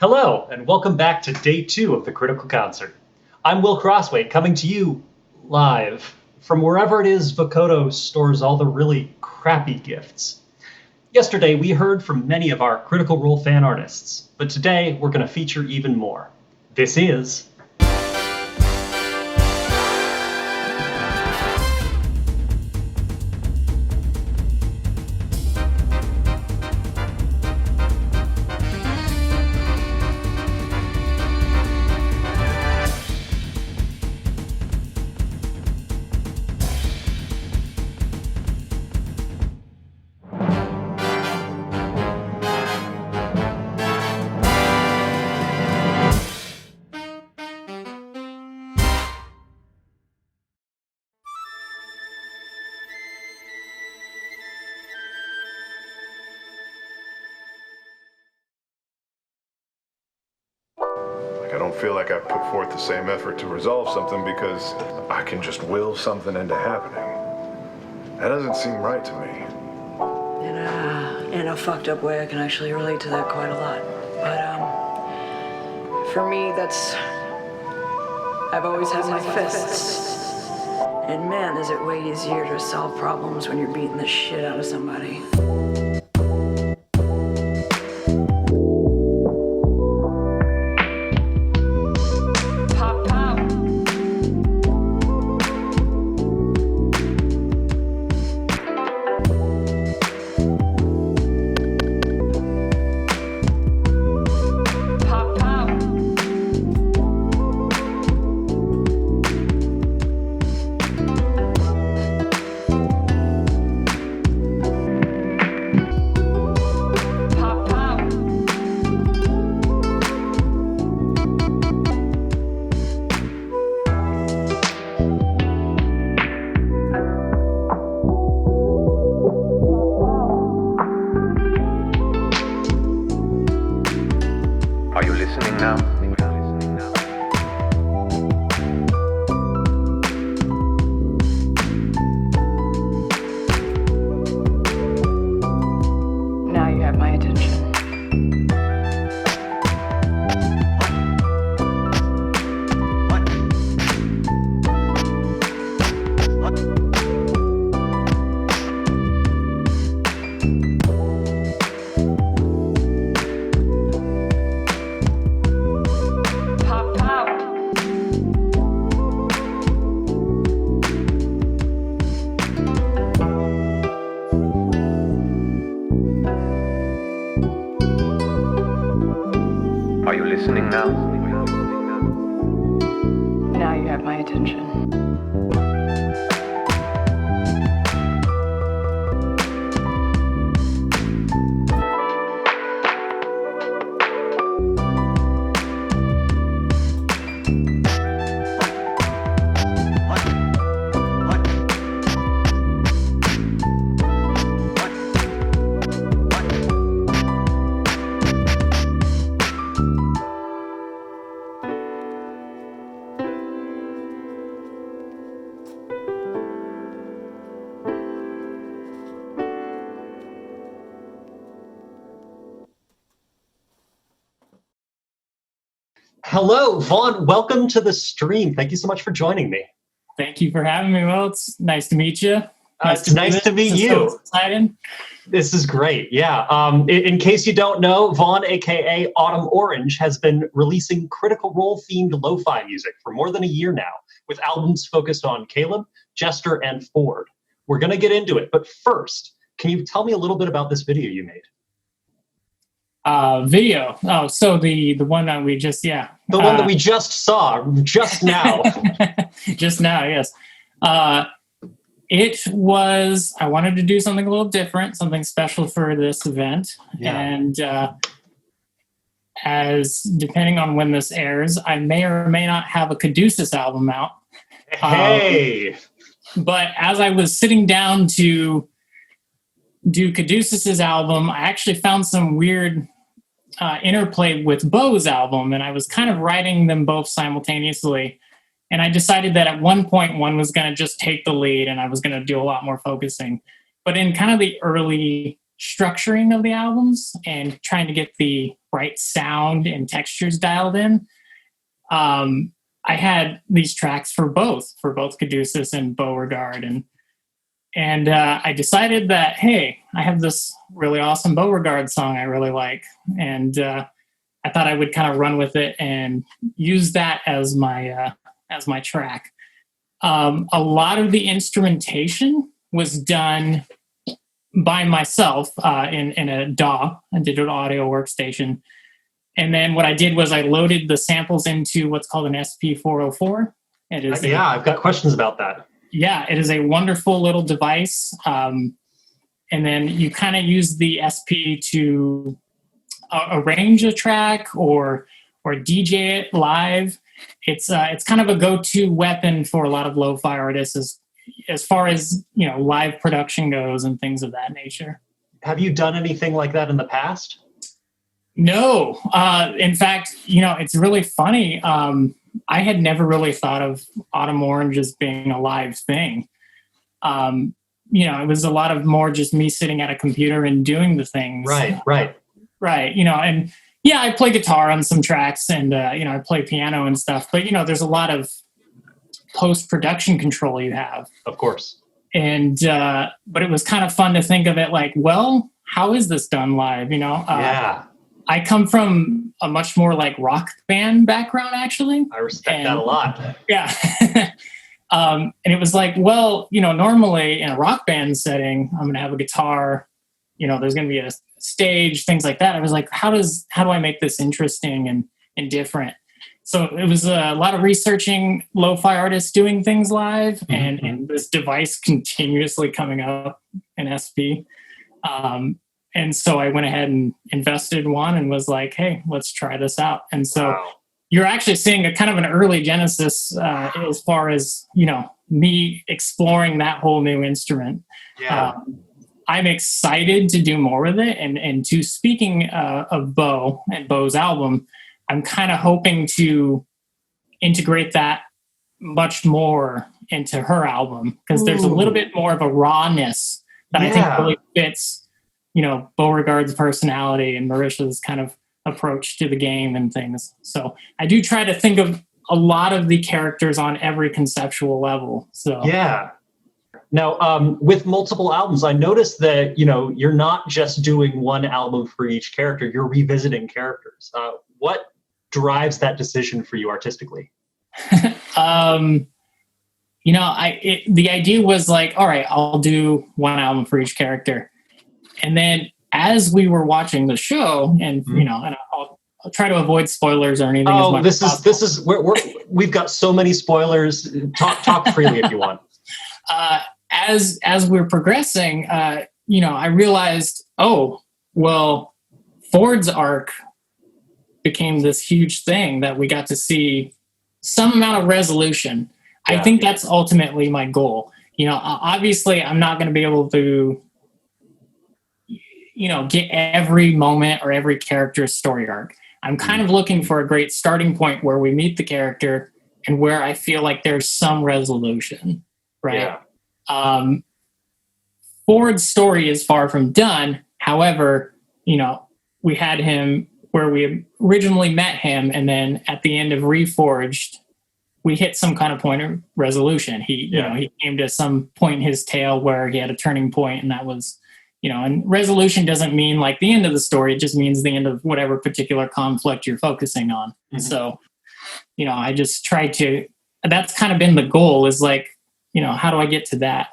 Hello, and welcome back to day 2 of the Critical Concert. I'm Will Crosswait, coming to you live from wherever it is Vokodo stores all the really crappy gifts. Yesterday, we heard from many of our Critical Role fan artists, but today we're going to feature even more. This is... I don't feel like I've put forth the same effort to resolve something because I can just will something into happening. That doesn't seem right to me. In a fucked up way, I can actually relate to that quite a lot. But, for me, I've always had my fists. And man, is it way easier to solve problems when you're beating the shit out of somebody. Are you listening now? Now you have my attention. Are you listening now? Now you have my attention. Hello, Vaughn, welcome to the stream. Thank you so much for joining me. Thank you for having me. Well, it's nice to meet you. It's nice to meet you. So excited. This is great. Yeah. In case you don't know, Vaughn, aka Autumn Orange, has been releasing Critical Role themed lo-fi music for more than a year now, with albums focused on Caleb, Jester, and Ford. We're going to get into it, but first, can you tell me a little bit about this video you made? Video. Oh, so the one that we just, yeah. The one that we just saw, just now. Just now, yes. It was, I wanted to do something a little different, something special for this event. Yeah. And as depending on when this airs, I may or may not have a Caduceus album out. Hey! But as I was sitting down to do Caduceus's album, I actually found some weird interplay with Bo's album, and I was kind of writing them both simultaneously. And I decided that at one point, one was going to just take the lead and I was going to do a lot more focusing. But in kind of the early structuring of the albums and trying to get the right sound and textures dialed in. I had these tracks for both Caduceus and Beauregard, and I decided that, hey, I have this really awesome Beauregard song I really like, and I thought I would kind of run with it and use that as my track. A lot of the instrumentation was done by myself in a DAW, a digital audio workstation. And then what I did was I loaded the samples into what's called an SP404. It is I've got questions about that. Yeah, it is a wonderful little device. And then you kind of use the SP to arrange a track or DJ it live. It's kind of a go-to weapon for a lot of lo-fi artists as far as, you know, live production goes and things of that nature. Have you done anything like that in the past? No. In fact, you know, it's really funny. I had never really thought of Autumn Orange as being a live thing. You know, it was a lot of more just me sitting at a computer and doing the things. Right. You know, and yeah, I play guitar on some tracks and, you know, I play piano and stuff, but, you know, there's a lot of post-production control you have. Of course. And, but it was kind of fun to think of it like, well, how is this done live? You know? Yeah. I come from a much more like rock band background, actually. I respect that a lot. Yeah. And it was like, well, you know, normally in a rock band setting, I'm going to have a guitar, you know, there's going to be a stage, things like that. I was like, how do I make this interesting and different? So it was a lot of researching lo-fi artists doing things live and this device continuously coming up in SP. And so I went ahead and invested in one and was like, hey, let's try this out. And so you're actually seeing a kind of an early genesis as far as, you know, me exploring that whole new instrument. Yeah. I'm excited to do more with it. And to speaking of Beau and Beau's album, I'm kind of hoping to integrate that much more into her album because there's a little bit more of a rawness that I think really fits, you know, Beauregard's personality and Marisha's kind of approach to the game and things. So I do try to think of a lot of the characters on every conceptual level. So yeah. Now, with multiple albums, I noticed that, you know, you're not just doing one album for each character, you're revisiting characters. What drives that decision for you artistically? You know, the idea was like, all right, I'll do one album for each character. And then as we were watching the show, and you know, and I'll try to avoid spoilers or anything. Oh, this is we've got so many spoilers. Talk freely if you want. As we're progressing, you know, I realized, oh, well, Ford's arc became this huge thing that we got to see some amount of resolution. Yeah. I think that's ultimately my goal. You know, obviously, I'm not going to be able to, you know, get every moment or every character's story arc. I'm kind of looking for a great starting point where we meet the character and where I feel like there's some resolution, right? Yeah. Ford's story is far from done. However, you know, we had him where we originally met him, and then at the end of Reforged, we hit some kind of point of resolution. He, you know, he came to some point in his tale where he had a turning point, and that was, you know, and resolution doesn't mean like the end of the story. It just means the end of whatever particular conflict you're focusing on. Mm-hmm. So, you know, I just try to, that's kind of been the goal is like, you know, how do I get to that?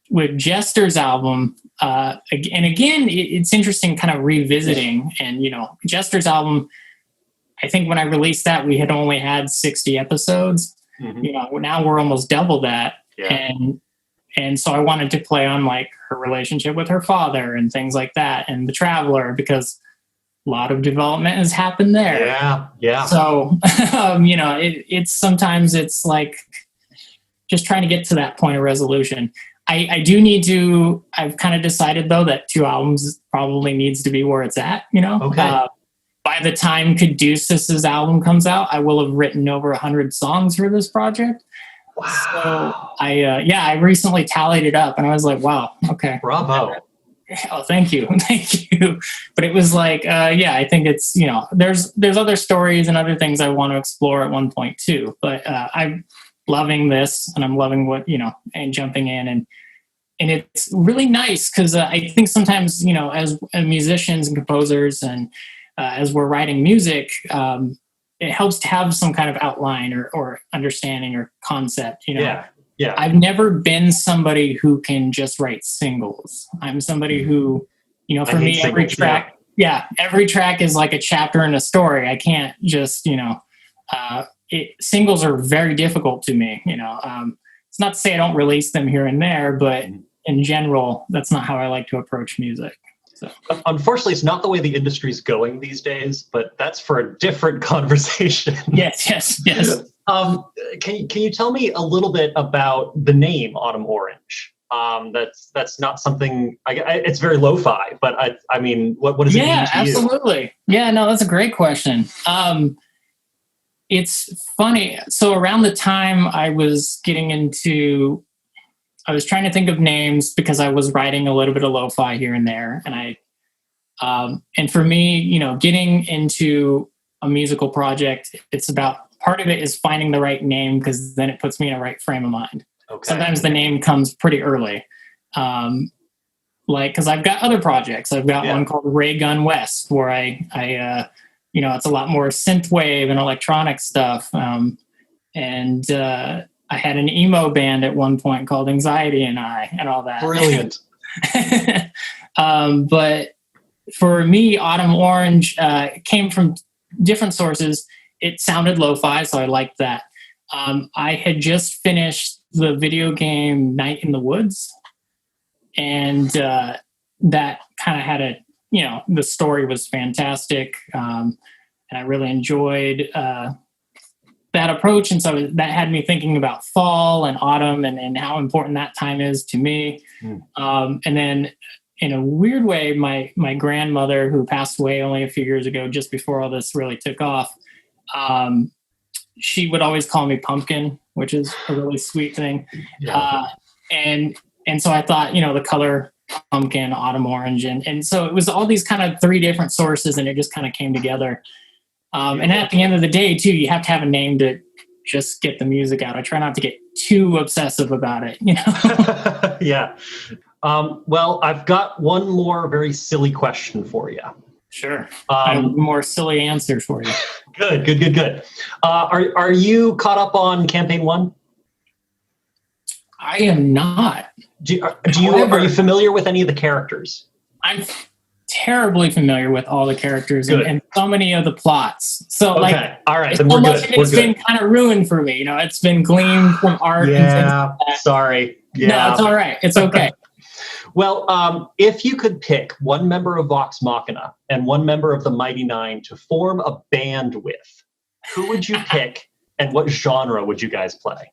With Jester's album, and again, it's interesting kind of revisiting, and, you know, Jester's album, I think when I released that, we had only had 60 episodes. Mm-hmm. You know, now we're almost double that. Yeah. And so I wanted to play on like her relationship with her father and things like that, and The Traveler, because a lot of development has happened there. Yeah, yeah. So, you know, it's sometimes it's like just trying to get to that point of resolution. I do need to, I've kind of decided though that 2 albums probably needs to be where it's at, you know? Okay. By the time Caduceus's album comes out, I will have written over 100 songs for this project. Wow. So I recently tallied it up and I was like, wow, okay. Bravo. Oh, thank you. Thank you. But it was like, I think it's, there's other stories and other things I want to explore at one point too. But I'm loving this, and I'm loving what, and jumping in. And it's really nice because I think sometimes, as musicians and composers and as we're writing music, it helps to have some kind of outline or understanding or concept, Yeah. I've never been somebody who can just write singles. I'm somebody who, for me, every track, every track is like a chapter in a story. I can't just, singles are very difficult to me. It's not to say I don't release them here and there, but in general, that's not how I like to approach music. So. Unfortunately, it's not the way the industry's going these days, but that's for a different conversation. Yes. Can you tell me a little bit about the name Autumn Orange? That's not something. It's very lo-fi, but I mean, what does it mean to you? Yeah, absolutely. Yeah, no, that's a great question. It's funny. So around the time I was trying to think of names because I was writing a little bit of lo-fi here and there, and and for me, getting into a musical project, it's about. Part of it is finding the right name because then it puts me in a right frame of mind. Okay. Sometimes the name comes pretty early. Because I've got other projects. I've got one called Ray Gun West where I it's a lot more synthwave and electronic stuff. And I had an emo band at one point called Anxiety and I and all that. Brilliant. But for me, Autumn Orange came from different sources. It sounded lo-fi, so I liked that. I had just finished the video game Night in the Woods, and that kind of had the story was fantastic, and I really enjoyed that approach. And so that had me thinking about fall and autumn and how important that time is to me. And then in a weird way, my grandmother, who passed away only a few years ago, just before all this really took off, she would always call me Pumpkin, which is a really sweet thing. Yeah. And so I thought, the color pumpkin, autumn orange. And so it was all these kind of three different sources, and it just kind of came together. And at the end of the day too, you have to have a name to just get the music out. I try not to get too obsessive about it, Yeah. Well, I've got one more very silly question for you. Sure. I have more silly answers for you. Good. Are you caught up on Campaign 1? I am not. Are you familiar with any of the characters? I'm terribly familiar with all the characters and so many of the plots. So okay. All right, then we're good. It's been kind of ruined for me. It's been gleaned from art. Yeah. Sorry. Yeah. No, it's all right. It's okay. Well, if you could pick one member of Vox Machina and one member of the Mighty Nine to form a band with, who would you pick and what genre would you guys play?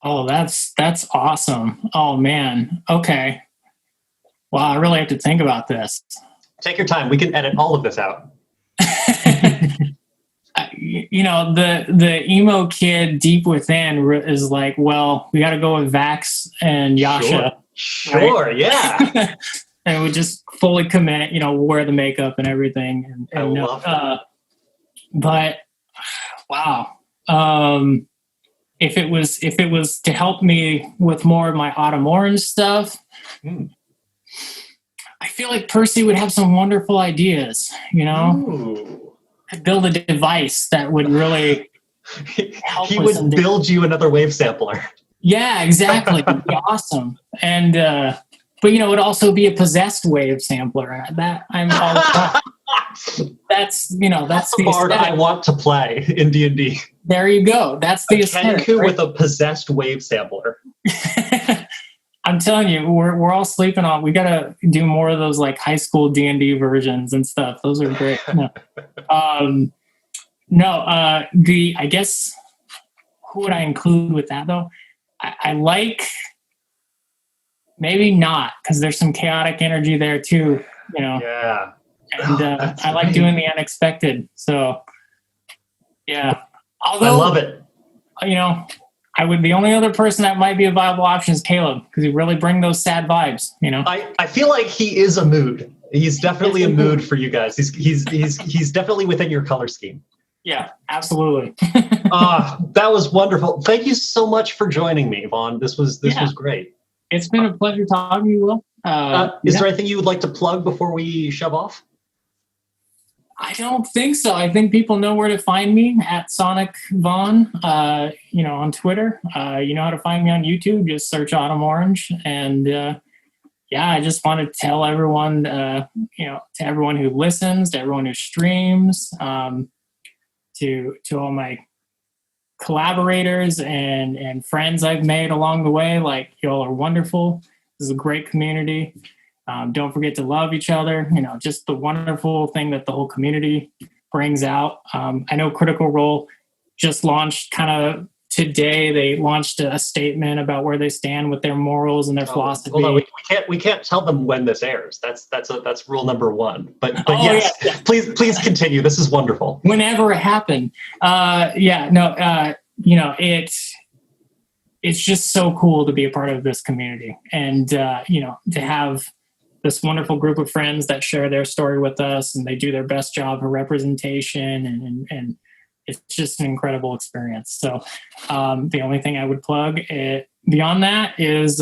Oh, that's awesome. Oh, man. Okay. Wow, I really have to think about this. Take your time. We can edit all of this out. The emo kid deep within is like, well, we got to go with Vax and Yasha. Sure, right? Yeah. And we just fully commit, wear the makeup and everything. And I love that. But wow. If it was to help me with more of my autumn orange stuff, I feel like Percy would have some wonderful ideas, Ooh. Could build a device that would really help. He would build you another wave sampler. Yeah, exactly. It'd be awesome. And but it would also be a possessed wave sampler, and that I'm all about. That's the part I want to play in D&D. There you go. That's the aesthetic, right? With a possessed wave sampler. I'm telling you, we're all sleeping on. We gotta do more of those like high school D&D versions and stuff. Those are great. I guess who would I include with that though? I like maybe not, because there's some chaotic energy there too. Yeah. And I like doing the unexpected. So yeah. Although, I love it. The only other person that might be a viable option is Caleb, because he really bring those sad vibes, you know. I feel like he is a mood. He's definitely a mood for you guys. He's definitely within your color scheme. Yeah, absolutely. That was wonderful. Thank you so much for joining me, Vaughn. This was great. It's been a pleasure talking to you, Will. Is there anything you would like to plug before we shove off? I don't think so. I think people know where to find me at Sonic Vaughn, on Twitter. You know how to find me on YouTube. Just search Autumn Orange. And I just want to tell everyone, to everyone who listens, to everyone who streams, to all my collaborators and friends I've made along the way. Like, y'all are wonderful. This is a great community. Don't forget to love each other. Just the wonderful thing that the whole community brings out. I know Critical Role just launched kind of today. They launched a statement about where they stand with their morals and their philosophy. Hold on, we can't tell them when this airs. That's rule number one. But yes, yeah. Please continue. This is wonderful. Whenever it happened, it's just so cool to be a part of this community, and to have this wonderful group of friends that share their story with us, and they do their best job of representation, and it's just an incredible experience. So the only thing I would plug beyond that is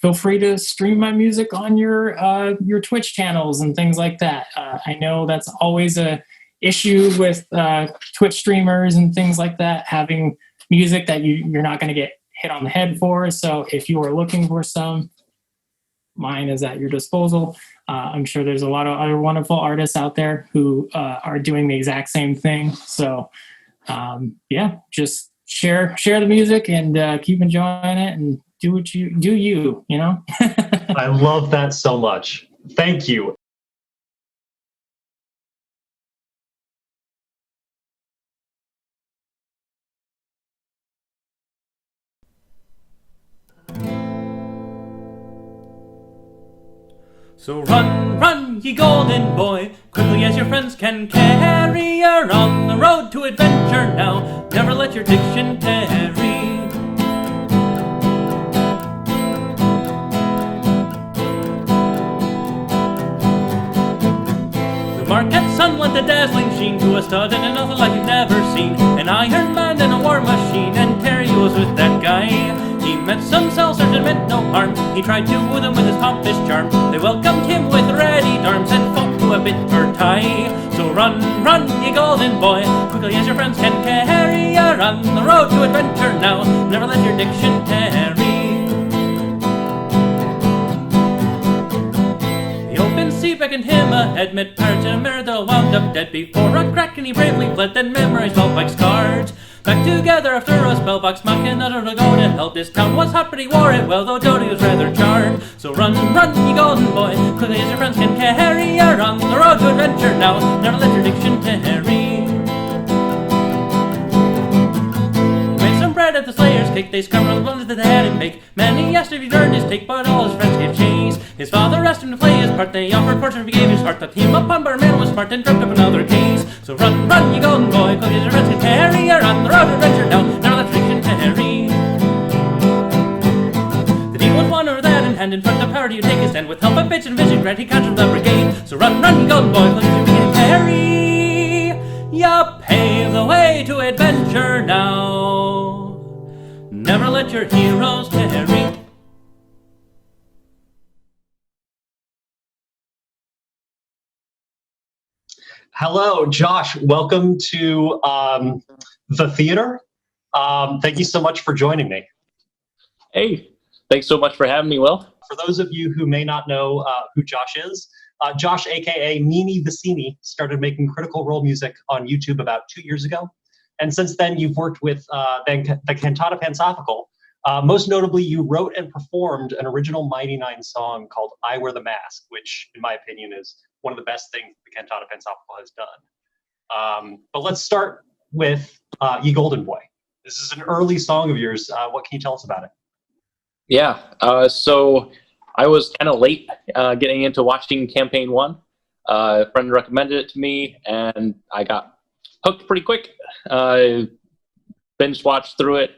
feel free to stream my music on your Twitch channels and things like that. I know that's always a issue with Twitch streamers and things like that, having music that you're not going to get hit on the head for. So if you are looking for some, mine is at your disposal. I'm sure there's a lot of other wonderful artists out there who are doing the exact same thing. So just share the music and keep enjoying it and do what you do, you know? I love that so much. Thank you. So run, ye golden boy, quickly as your friends can carry. You're on the road to adventure now, never let your diction tarry. The Marquette sun lent a dazzling sheen to a stud and nothing like you've never seen. An iron man and a war machine, and Terry was with that guy. He met some seltzers and meant no harm. He tried to woo them with his pompous charm. They welcomed him with ready arms and fought to a bitter tie. So run, ye golden boy, quickly as your friends can carry. You're on the road to adventure now, never let your diction tarry. The open sea beckoned him ahead, met pirates and a mirror they'll wound up dead. Before a crack and he bravely fled, then memories felt like scars. Back together after a spellbox mocking uttered to go to help. This town was hot but he wore it well, though Jody was rather charred. So run, ye golden boy, quickly as your friends can carry. You're on the road to adventure now, never let your diction tarry. Made some bread at the Slayer's cake, they scrambled the bones that they had him bake. Many asked if he'd earned his take, but all his friends gave chase. His father asked him to play his part, they offered fortune if he gave his heart. Thought him upon, but our man was smart and dreamt up another case. So run, ye golden boy, quickly as your friends can carry. You're on the road to adventure now, never let your diction tarry. The deed was one or that in hand, in front of power do you take his stand. With help of bitch and vision grant, he conjured the brigade. So run, ye golden boy, quickly as your friends can carry. Ya pave the way to adventure now, never let your heroes tarry. Hello, Josh. Welcome to the theater. Thank you so much for joining me. Hey, thanks so much for having me, Will. For those of you who may not know who Josh is, Josh, aka Meany Vizzini, started making Critical Role music on YouTube about 2 years ago. And since then, you've worked with the Cantata Pantophilical. Most notably, you wrote and performed an original Mighty Nine song called I Wear the Mask, which, in my opinion, is one of the best things the Cantata Pantophilical has done. But let's start with Ye Golden Boy. This is an early song of yours. What can you tell us about it? Yeah, so I was kind of late getting into watching Campaign 1. A friend recommended it to me, and I got hooked pretty quick. Binge watched through it,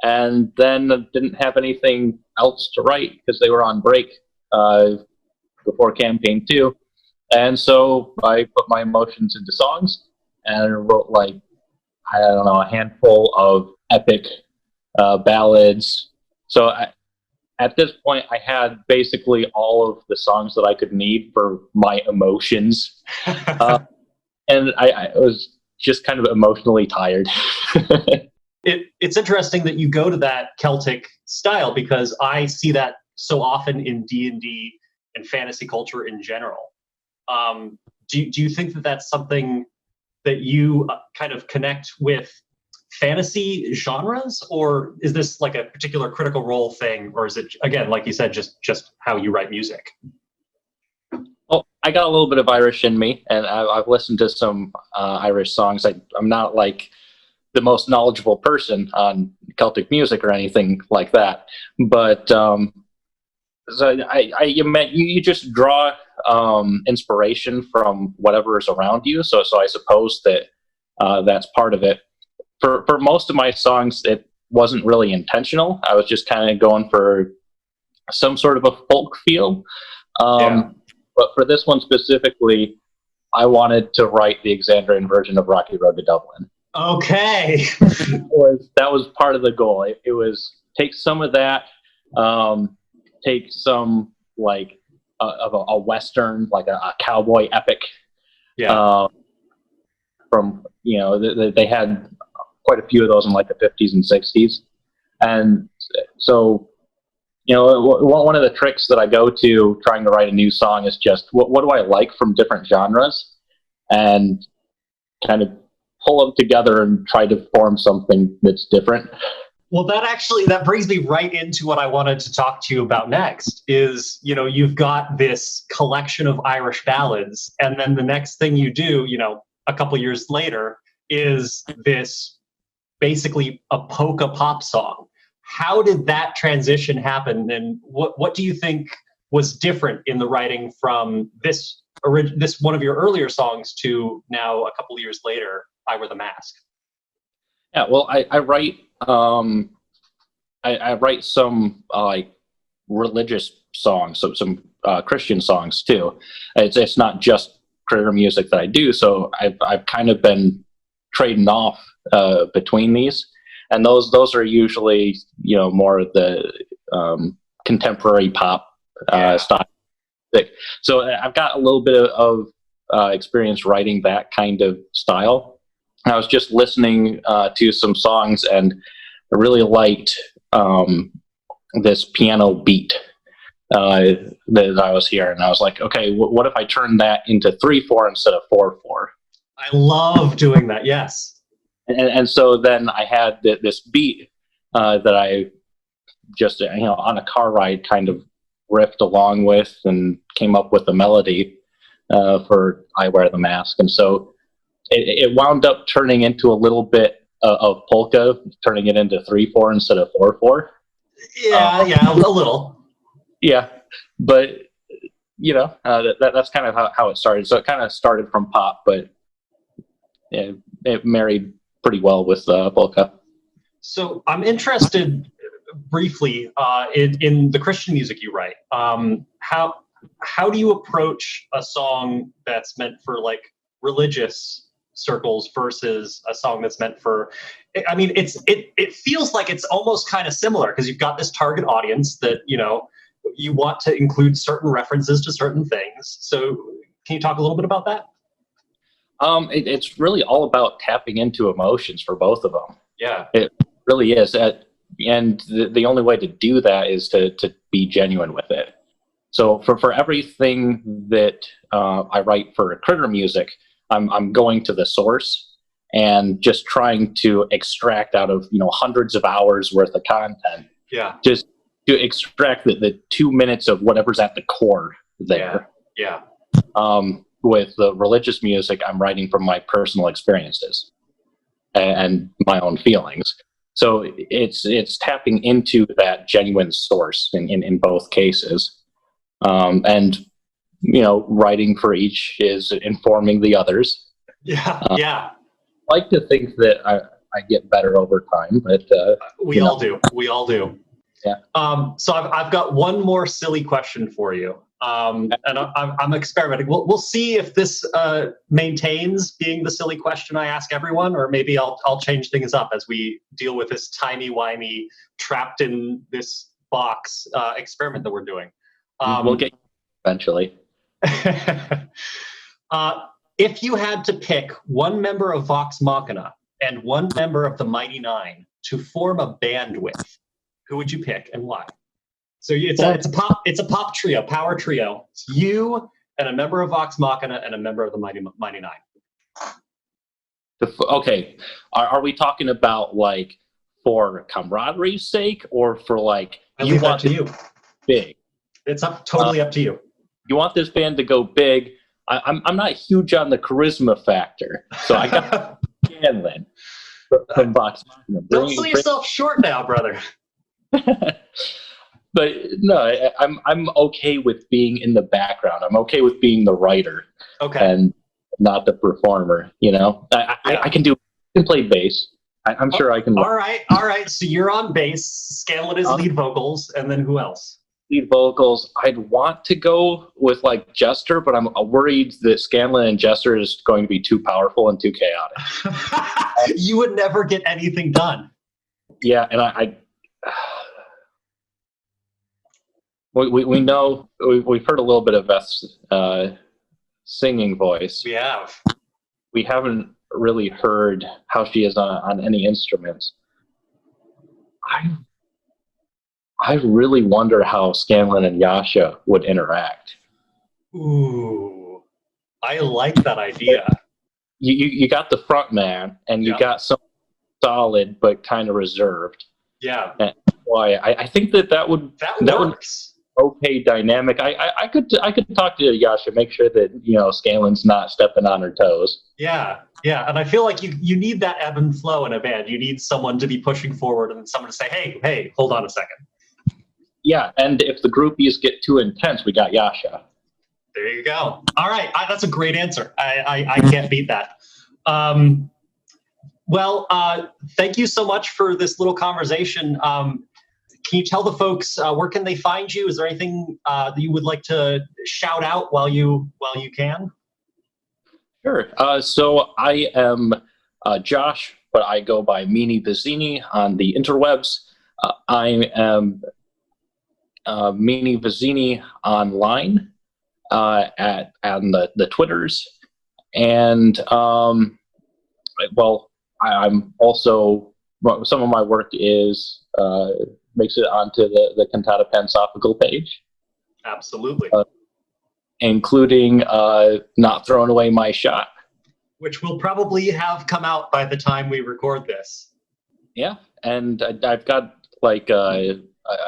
and then didn't have anything else to write because they were on break before campaign 2. And so I put my emotions into songs and wrote like, I don't know, a handful of epic ballads. So at this point, I had basically all of the songs that I could need for my emotions. And I was just kind of emotionally tired. It's interesting that you go to that Celtic style, because I see that so often in D&D and fantasy culture in general. Do you think that that's something that you kind of connect with fantasy genres, or is this like a particular Critical Role thing, or is it, again, like you said, just how you write music? Well, I got a little bit of Irish in me, and I've listened to some Irish songs. I'm not like the most knowledgeable person on Celtic music or anything like that, but so you just draw inspiration from whatever is around you. So I suppose that that's part of it. For most of my songs, it wasn't really intentional. I was just kind of going for some sort of a folk feel. But for this one specifically, I wanted to write the Exandrian version of Rocky Road to Dublin. Okay. That was part of the goal. It was take some of that, take some like of a Western, like a cowboy epic. Yeah. From, they had quite a few of those in like the 50s and 60s. And so, one of the tricks that I go to trying to write a new song is just what do I like from different genres, and kind of pull them together and try to form something that's different. Well, that brings me right into what I wanted to talk to you about next is, you've got this collection of Irish ballads, and then the next thing you do, a couple years later, is this basically a polka pop song. How did that transition happen, and what do you think was different in the writing from this one of your earlier songs to now a couple of years later, I Wear the Mask? Yeah, well, I write I write some like religious songs, so some Christian songs too. It's not just critter music that I do, so I've kind of been trading off between these, and those are usually more of the contemporary pop style. So I've got a little bit of experience writing that kind of style. I was just listening to some songs, and I really liked this piano beat that I was hearing. I was like, okay, what if I turn that into 3/4 instead of 4/4? I love doing that. Yes. And so then I had this beat that I just on a car ride kind of riffed along with, and came up with a melody for I Wear the Mask. And so it wound up turning into a little bit of polka, turning it into 3/4 instead of 4/4. Yeah, a little. Yeah, but that's kind of how it started. So it kind of started from pop, but it married pretty well with polka. So I'm interested briefly in the Christian music you write. How do you approach a song that's meant for like religious circles versus a song that's meant for, I mean, it feels like it's almost kind of similar, because you've got this target audience that you want to include certain references to certain things. So can you talk a little bit about that? It's really all about tapping into emotions for both of them. Yeah, it really is. And the only way to do that is to be genuine with it. So for everything that I write for critter music, I'm going to the source and just trying to extract out of hundreds of hours worth of content. Yeah, just to extract the 2 minutes of whatever's at the core there. Yeah. With the religious music, I'm writing from my personal experiences and my own feelings. So it's tapping into that genuine source in both cases. And writing for each is informing the others. Yeah. I like to think that I get better over time, but we all do. We all do. Yeah. So I've got one more silly question for you. And I'm experimenting. We'll see if this maintains being the silly question I ask everyone, or maybe I'll change things up as we deal with this timey-wimey, trapped in this box experiment that we're doing. We'll get eventually. If you had to pick one member of Vox Machina and one member of the Mighty Nine to form a band with, who would you pick and why? So it's a pop trio, power trio. It's you and a member of Vox Machina and a member of the Mighty Nine. Okay, are we talking about like for camaraderie's sake, or for like You want to you? Big? It's totally up to you. You want this band to go big. I'm not huge on the charisma factor, so I got Scanlan from Vox Machina. Don't sell yourself short now, brother. But no, I'm okay with being in the background. I'm okay with being the writer, and not the performer. You know, I can play bass. I'm sure I can. All right. So you're on bass. Scanlan is lead vocals, and then who else? Lead vocals. I'd want to go with like Jester, but I'm worried that Scanlan and Jester is going to be too powerful and too chaotic. You would never get anything done. Yeah, and we know we've heard a little bit of Beth's singing voice. We have. We haven't really heard how she is on any instruments. I really wonder how Scanlan and Yasha would interact. Ooh, I like that idea. You got the front man, and you got some solid but kind of reserved. Yeah. And why I think that would works. Okay dynamic. I could talk to Yasha, make sure that Scanlan's not stepping on her toes. Yeah, and I feel like you need that ebb and flow in a band. You need someone to be pushing forward and someone to say, hey, hold on a second. Yeah, and if the groupies get too intense, we got Yasha. There you go. All right, that's a great answer. I can't beat that. Well, thank you so much for this little conversation. Can you tell the folks where can they find you? Is there anything that you would like to shout out while you can? Sure. So I am Josh, but I go by Meany Vizzini on the interwebs. I am Meany Vizzini online on the Twitters, and I'm also, some of my work is makes it onto the Cantata Pansophical page. Absolutely. Including Not Throwing Away My Shot. Which will probably have come out by the time we record this. Yeah, and I've got like a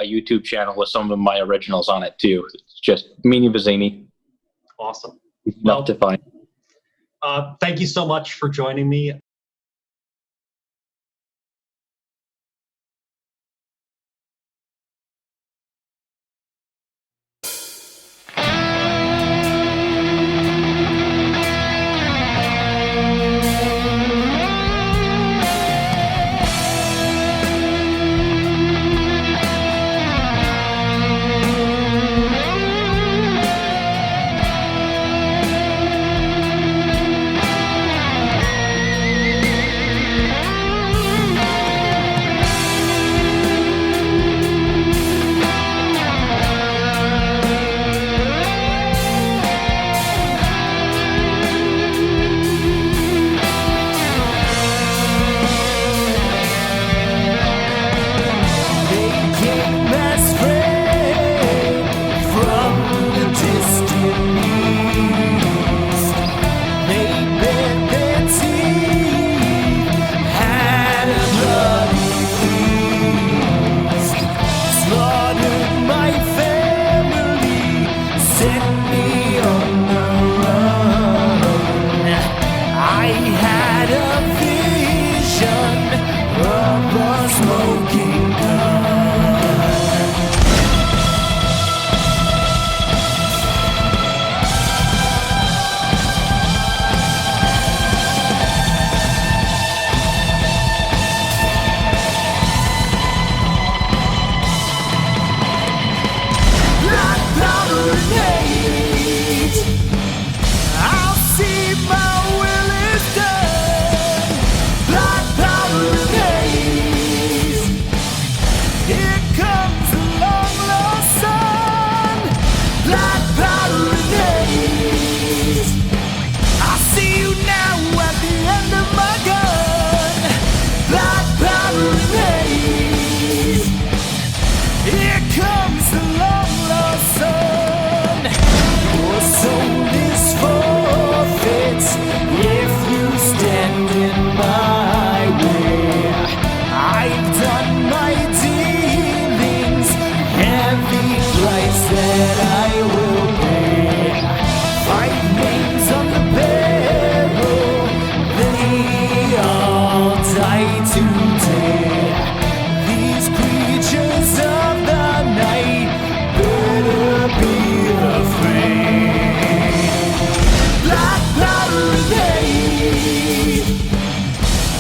YouTube channel with some of my originals on it too. It's just Meany Vizzini. Awesome. Enough to find. Thank you so much for joining me.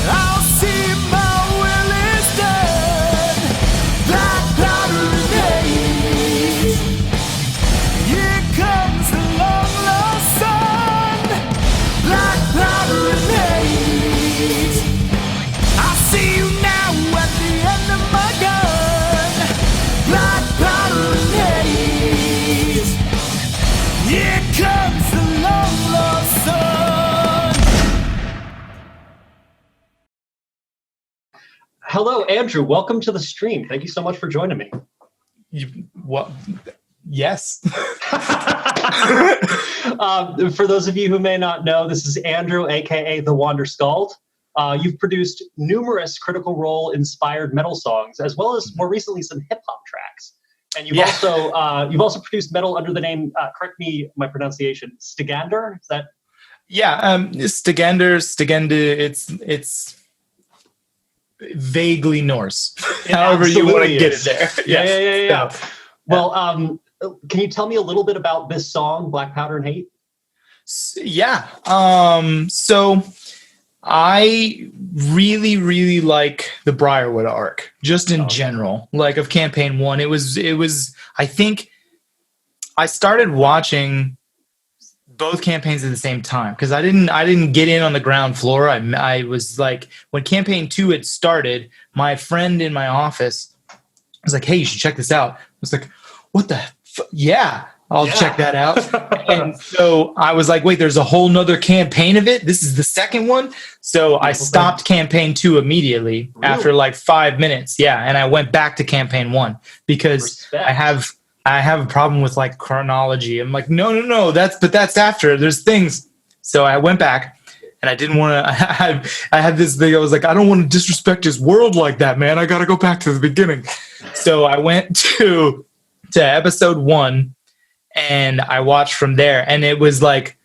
I'll see my will is done. Black powder and haze. Here comes the long lost sun. Black powder and haze. I see you now at the end of my gun. Black powder and haze. Here comes the long lost sun. Hello, Andrew. Welcome to the stream. Thank you so much for joining me. What? Yes. For those of you who may not know, this is Andrew, aka the Wanderskaldt. You've produced numerous Critical Role inspired metal songs, as well as more recently some hip hop tracks. And you've also produced metal under the name, correct me my pronunciation, Stegander. Is that? Yeah, Stegender, it's vaguely Norse. However you want to get it there. Yeah. Well, can you tell me a little bit about this song, Black Powder and Hate? Yeah. So I really, really like the Briarwood arc, just in general, like of campaign 1. It was, I think I started watching both campaigns at the same time because I didn't get in on the ground floor. I was like, when campaign 2 had started, my friend in my office was like, "Hey, you should check this out." I was like, "What the yeah, I'll check that out." And so I was like, "Wait, there's a whole nother campaign of it. This is the second one." So I stopped campaign 2 immediately after like 5 minutes. Yeah. And I went back to campaign 1 because I have a problem with like chronology. I'm like, no, that's after there's things. So I went back and I didn't want to, I had this thing. I was like, I don't want to disrespect his world like that, man. I got to go back to the beginning. So I went to episode 1 and I watched from there. And it was like,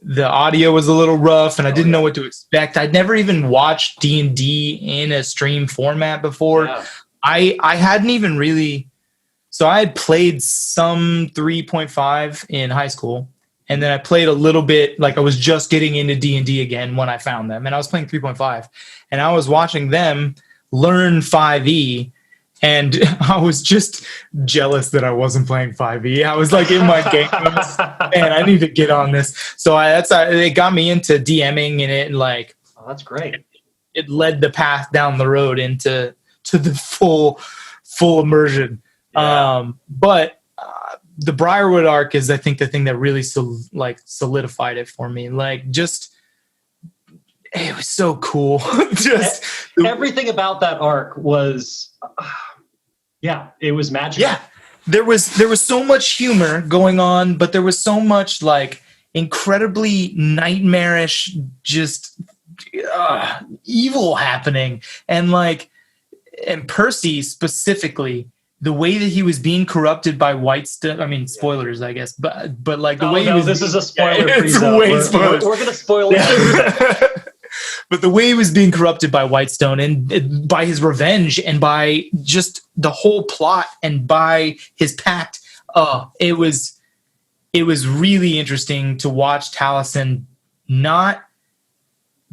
the audio was a little rough and I didn't know what to expect. I'd never even watched D&D in a stream format before. Yeah. I hadn't even really, so I had played some 3.5 in high school. And then I played a little bit, like I was just getting into D&D again when I found them. And I was playing 3.5 and I was watching them learn 5e. And I was just jealous that I wasn't playing 5e. I was like in my game, man, I need to get on this. So it got me into DMing in it, and like, oh, that's great. It led the path down the road into the full immersion. Yeah. But the Briarwood arc is, I think, the thing that really solidified it for me. Like, just it was so cool. Just everything about that arc was. It was magical. Yeah, there was so much humor going on, but there was so much like incredibly nightmarish, just evil happening, and Percy specifically, the way that he was being corrupted by Whitestone. I mean, spoilers, I guess, but like the way he was. This is a spoiler-free zone. We're going to spoil it. But the way he was being corrupted by Whitestone and by his revenge and by just the whole plot and by his pact, it was really interesting to watch Taliesin not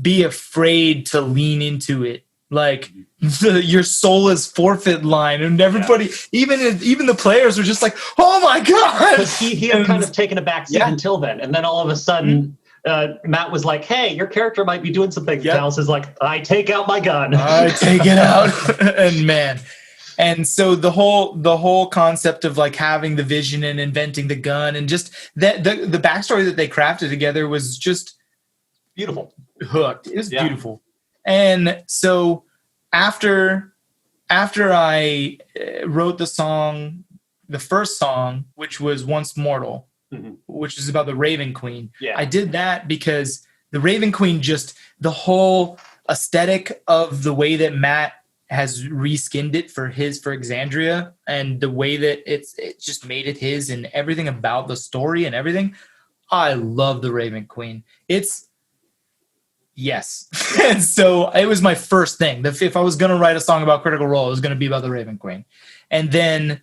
be afraid to lean into it. Like your soul is forfeit line, and everybody, even the players, were just like, "Oh my god!" Because he had kind of taken a back seat until then, and then all of a sudden. Matt was like, "Hey, your character might be doing something." Yep. Dallas is like, "I take out my gun. I take it out." And so the whole concept of like having the vision and inventing the gun and just that the backstory that they crafted together was just beautiful. Hooked. It was beautiful. And so after I wrote the first song, which was Once Mortal. Mm-hmm. Which is about the Raven Queen. Yeah. I did that because the Raven Queen, just the whole aesthetic of the way that Matt has reskinned it for Exandria, and the way that it just made it his, and everything about the story and everything. I love the Raven Queen. Yes. And so it was my first thing. If I was going to write a song about Critical Role, it was going to be about the Raven Queen. And then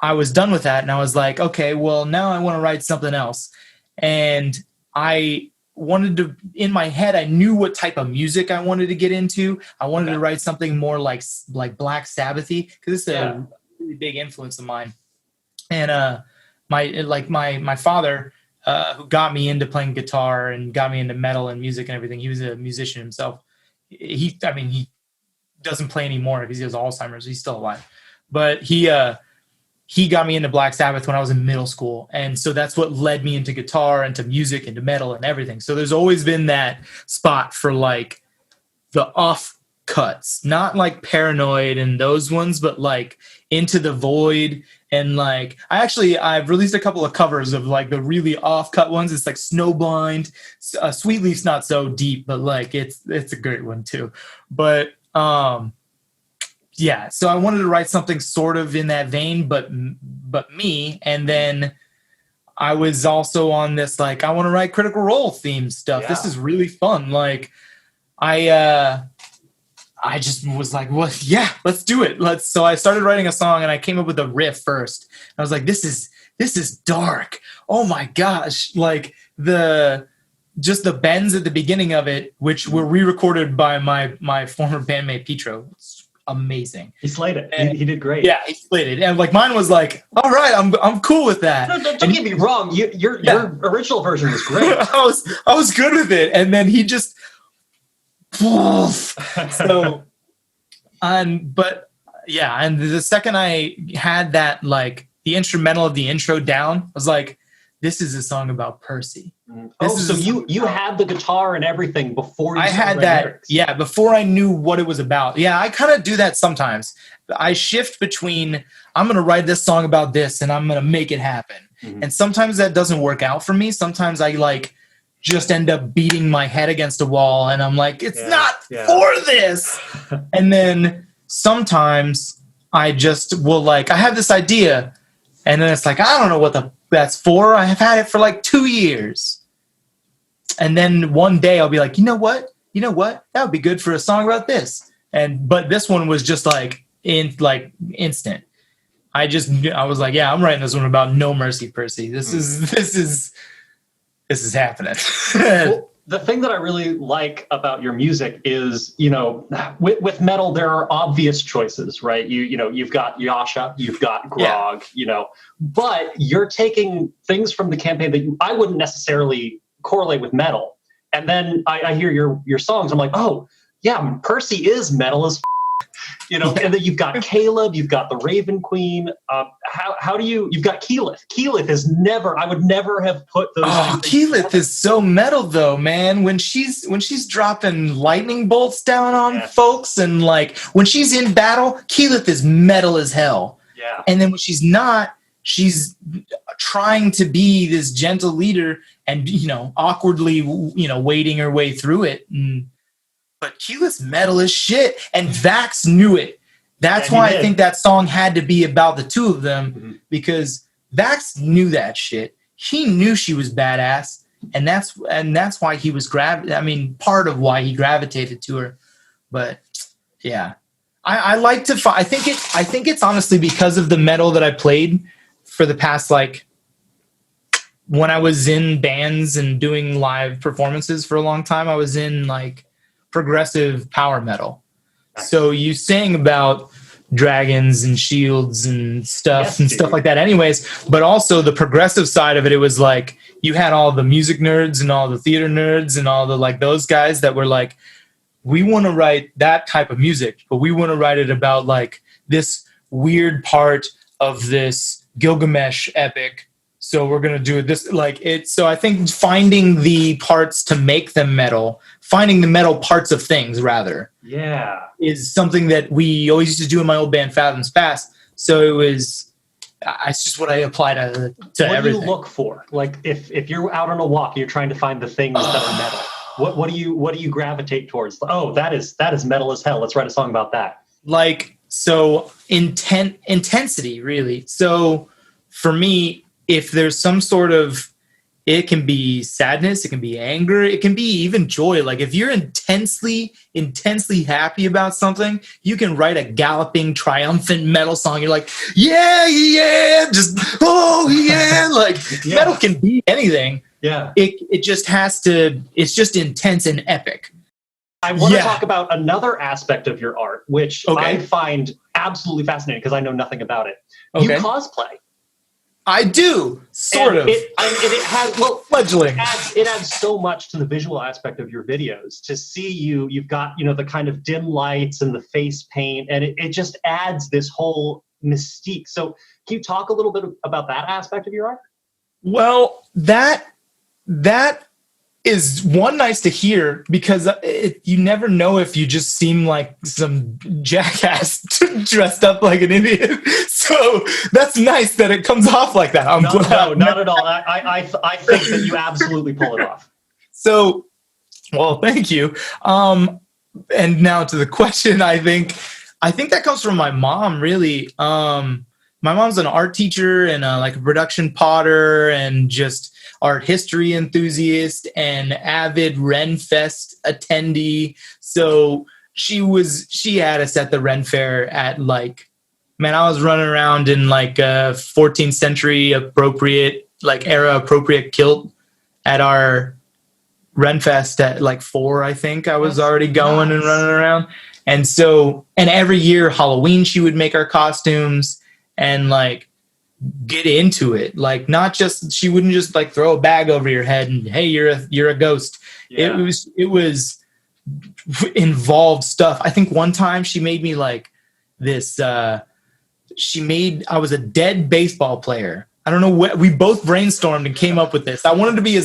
I was done with that, and I was like, okay, well, now I want to write something else. And I wanted to, in my head, I knew what type of music I wanted to get into. I wanted to write something more like Black Sabbathy, because it's a really big influence of mine. And my father, who got me into playing guitar and got me into metal and music and everything. He was a musician himself. He doesn't play anymore because he has Alzheimer's. He's still alive, but he got me into Black Sabbath when I was in middle school. And so that's what led me into guitar and to music and to metal and everything. So there's always been that spot for like the offcuts, not like Paranoid and those ones, but like Into the Void. And like, I've released a couple of covers of like the really off-cut ones. It's like Snowblind. Sweet Leaf's not so deep, but like it's a great one too. But yeah, so I wanted to write something sort of in that vein, but me. And then I was also on this like, I want to write Critical Role themed stuff. Yeah. This is really fun. Like I just was like, well, yeah, let's do it. So I started writing a song and I came up with a riff first. I was like, this is dark. Oh my gosh. Like the bends at the beginning of it, which were re-recorded by my former bandmate Petro. It's amazing. He slayed it. He did great. Yeah, he slayed it. And like mine was like, all right, I'm cool with that. No, don't get me wrong. Your original version was great. I was good with it. And then he just so and the second I had that, like the instrumental of the intro down, I was like, this is a song about Percy. So you had the guitar and everything before you had that lyrics. Yeah, before I knew what it was about. Yeah, I kind of do that sometimes. I shift between I'm going to write this song about this and I'm going to make it happen. Mm-hmm. And sometimes that doesn't work out for me. Sometimes I like just end up beating my head against a wall and I'm like, it's not for this. And then sometimes I just will like, I have this idea and then it's like, I don't know what that's for. I have had it for like 2 years. And then one day I'll be like, you know what? That would be good for a song about this. But this one was just like instant. I was like, yeah, I'm writing this one about No Mercy, Percy. This is happening. Well, the thing that I really like about your music is, with metal, there are obvious choices, right? You've got Yasha, you've got Grog, but you're taking things from the campaign that I wouldn't necessarily correlate with metal. And then I hear your songs. I'm like, oh yeah, Percy is metal as and then you've got Caleb, you've got the Raven Queen. How do you've got Keyleth. Keyleth is I would never have put those. Oh, Keyleth is so metal though, man. When she's dropping lightning bolts down on folks and like when she's in battle, Keyleth is metal as hell. Yeah. And then when she's not, she's trying to be this gentle leader and, awkwardly, wading her way through it. But Keyleth's metal as shit. And Vax knew it. That's why I think that song had to be about the two of them, because Vax knew that shit. He knew she was badass. And that's why he was part of why he gravitated to her. But yeah, I like to I think it's honestly because of the metal that I played for the past, like when I was in bands and doing live performances for a long time, I was in like progressive power metal. So you sang about dragons and shields and stuff stuff like that anyways, but also the progressive side of it, it was like you had all the music nerds and all the theater nerds and all the like those guys that were like, we want to write that type of music, but we want to write it about like this weird part of this Gilgamesh epic. So we're going to do this like it. So I think finding the parts to make them metal, finding the metal parts of things rather, is something that we always used to do in my old band Fathoms Fast. So it's just what I apply to what everything. What do you look for? Like if you're out on a walk, you're trying to find the things that are metal. What do you gravitate towards? Oh, that is metal as hell. Let's write a song about that. Like, so intensity really. So for me, if there's some sort of, it can be sadness, it can be anger, it can be even joy. Like if you're intensely happy about something, you can write a galloping, triumphant metal song. You're like, yeah, just, oh yeah. Like metal can be anything. Yeah. it just has to. It's just intense and epic. I want to talk about another aspect of your art, which I Okay. find absolutely fascinating because I know nothing about it. Okay. You cosplay. I do sort of. It has fledgling. It adds so much to the visual aspect of your videos. To see you've got the kind of dim lights and the face paint, and it just adds this whole mystique. So, can you talk a little bit about that aspect of your art? Well, that is one nice to hear because you never know if you just seem like some jackass dressed up like an idiot. So that's nice that it comes off like that. I'm glad. No, not at all. I think that you absolutely pull it off. So, well, thank you. And now to the question, I think that comes from my mom, really. My mom's an art teacher and like a production potter and just art history enthusiast and avid Renfest attendee. So she had us at the Ren Fair at I was running around in like a 14th century appropriate, like era appropriate kilt at our Renfest at like 4, I think. I was already going and running around. And so, and every year Halloween, she would make our costumes and like get into it. Like not just, she wouldn't just like throw a bag over your head and, hey, you're a ghost. Yeah. It was involved stuff. I think one time she made me like this, I was a dead baseball player. I don't know what, we both brainstormed and came up with this. I wanted to be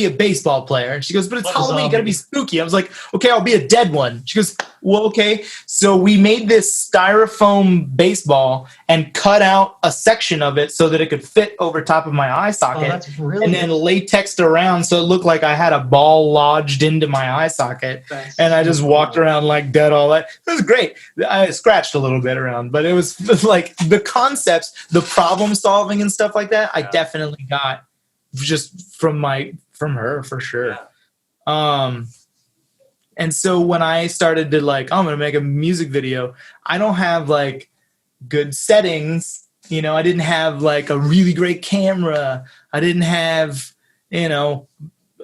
a baseball player. And she goes, but it's Halloween, you gotta be spooky. I was like, okay, I'll be a dead one. She goes, well, okay. So we made this styrofoam baseball and cut out a section of it so that it could fit over top of my eye socket. Oh, that's brilliant. And then latexed around so it looked like I had a ball lodged into my eye socket. And I just walked around like dead all that. It was great. I scratched a little bit around, but it was like the concepts, the problem solving and stuff like that, I definitely got just from her for sure. Yeah. And so when I started to like, I'm going to make a music video, I don't have like good settings. I didn't have like a really great camera. I didn't have,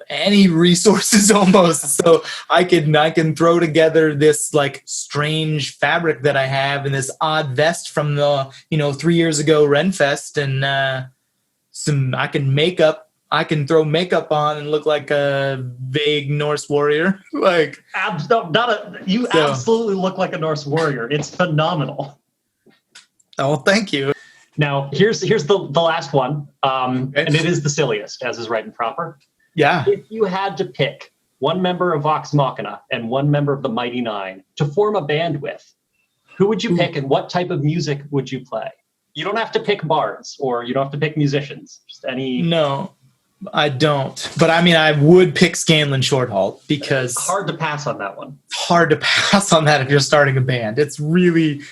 any resources almost. So I can throw together this like strange fabric that I have and this odd vest from the, 3 years ago Renfest and I can throw makeup on and look like a vague Norse warrior. Like absolutely look like a Norse warrior. It's phenomenal. Oh, thank you. Now here's the last one. And it is the silliest, as is right and proper. Yeah. If you had to pick one member of Vox Machina and one member of the Mighty Nine to form a band with, who would you pick and what type of music would you play? You don't have to pick bards or you don't have to pick musicians. Just any. No, I don't. But I mean, I would pick Scanlan Shorthalt because it's hard to pass on that one. Hard to pass on that if you're starting a band. It's really,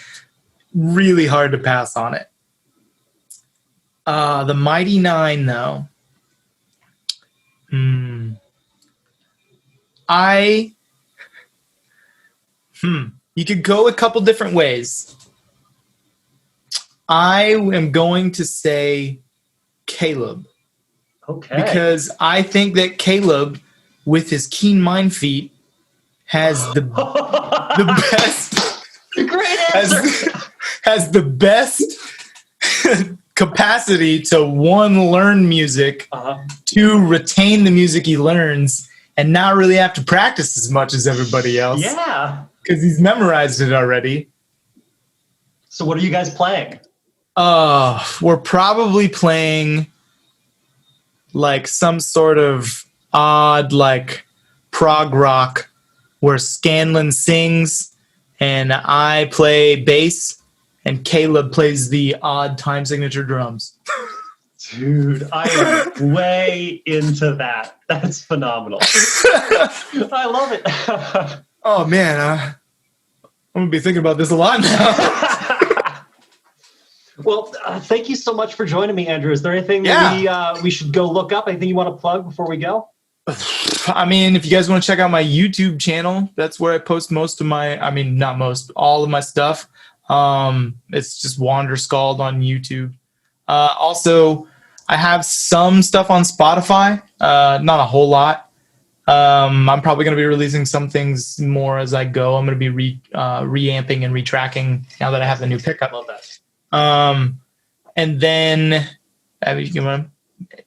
really hard to pass on it. The Mighty Nine, though. You could go a couple different ways. I am going to say Caleb. Okay. Because I think that Caleb, with his keen mind feat, has the best. Great answer. Has the best capacity to learn music, to retain the music he learns, and not really have to practice as much as everybody else. Yeah. Because he's memorized it already. So what are you guys playing? We're probably playing like some sort of odd like prog rock where Scanlan sings and I play bass and Caleb plays the odd time signature drums. Dude, I am way into that. That's phenomenal. I love it. Oh man, I'm gonna be thinking about this a lot now. Well, thank you so much for joining me, Andrew. Is there anything that we should go look up? Anything you want to plug before we go? I mean, if you guys want to check out my YouTube channel, that's where I post most of my, not most, all of my stuff. It's just Wanderskaldt on YouTube. Also, I have some stuff on Spotify, not a whole lot. I'm probably going to be releasing some things more as I go. I'm going to be reamping and retracking now that I have the new pickup. Love that. And then you can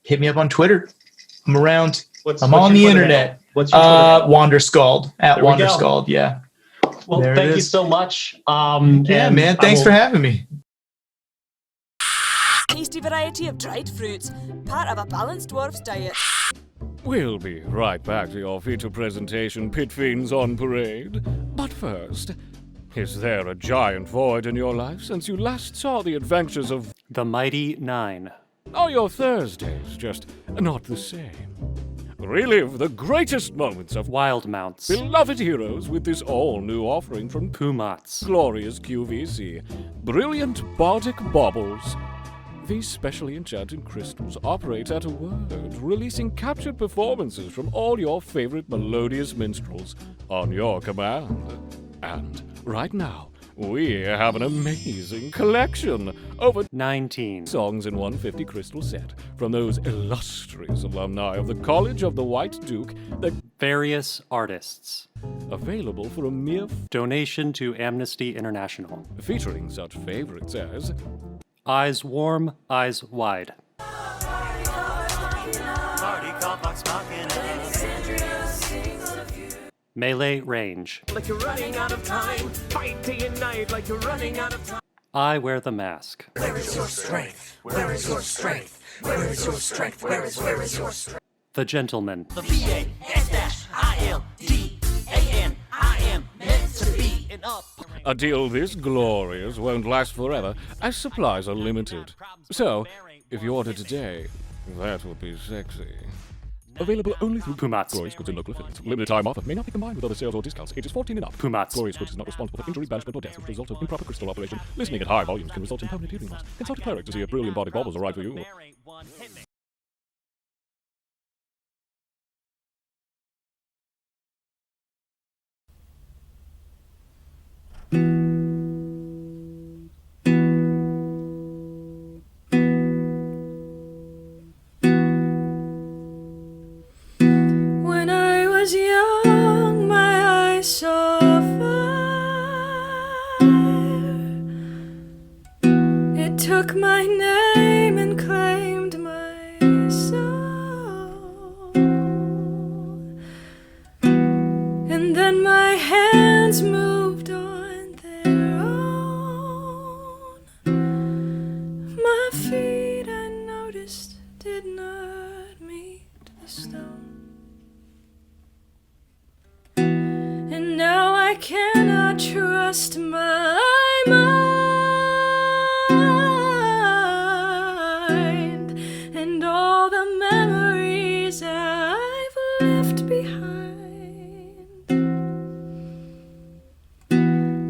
hit me up on Twitter. I'm around. What's I'm on your the Twitter internet. handle? What's your Twitter handle? Wanderskaldt at There we go. Wanderskaldt. Yeah. Well, There it thank you is. so much. Yeah, And man. I Thanks will- for having me. Tasty variety of dried fruits, part of a balanced dwarf's diet. We'll be right back to your feature presentation, Pit Fiends on Parade. But first, is there a giant void in your life since you last saw the adventures of The Mighty Nine? Are your Thursdays just not the same? Relive the greatest moments of Wild Mounts. beloved heroes with this all-new offering from Pumats. Glorious QVC. Brilliant bardic baubles. These specially enchanted crystals operate at a word, releasing captured performances from all your favorite melodious minstrels on your command. And right now, we have an amazing collection. Over 19 songs in 150 crystal set from those illustrious alumni of the College of the White Duke, the various artists. available for a mere Donation to Amnesty International. featuring such favorites as Eyes Warm, Eyes Wide. Melee Range. Like you're running out of time. Fight day and night like you're running out of time. I Wear the Mask. Where is your strength? Where is your strength? Where is your strength? Where is your strength? The Gentleman. The VASDILDAN. I am meant to be an up. a deal this glorious won't last forever, as supplies are limited. So, if you order today, that would be sexy. Available only through Pumats. Glorious Goods and local affiliates. Limited time offer may not be combined with other sales or discounts. Ages 14 and up. Pumats. Glorious Goods is not responsible for injury, banishment, or death as a result of improper crystal operation. Listening at high volumes can result in permanent hearing loss. Consult a cleric to see if brilliant body baubles are right for you. When I was young, my eyes saw fire. It took my name and claimed my soul. And then my hands moved on their own. My feet, I noticed, did not meet the stone. And now I cannot trust my mind and all the memories I've left behind.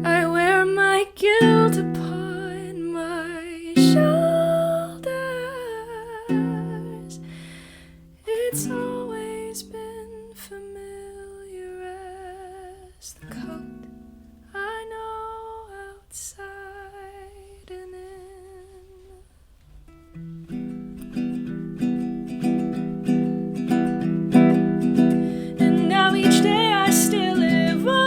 I wear my guilt upon my shoulders. It's always been familiar as the coat I know outside and in. And now each day I still live on,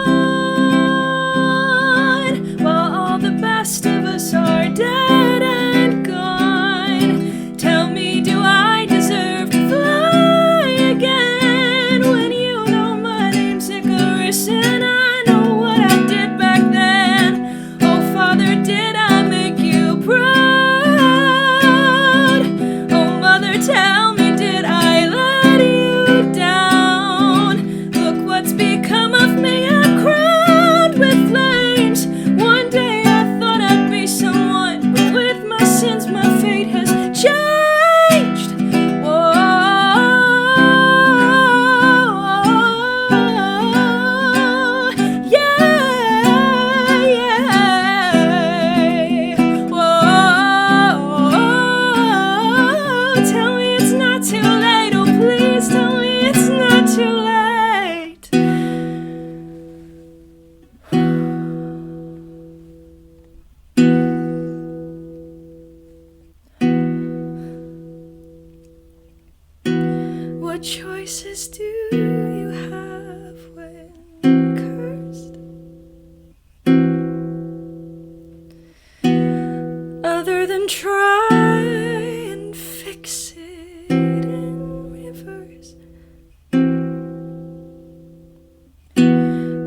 while all the best of us are dead and gone. Tell me, do I deserve to fly again when you know my name's Icarus and I know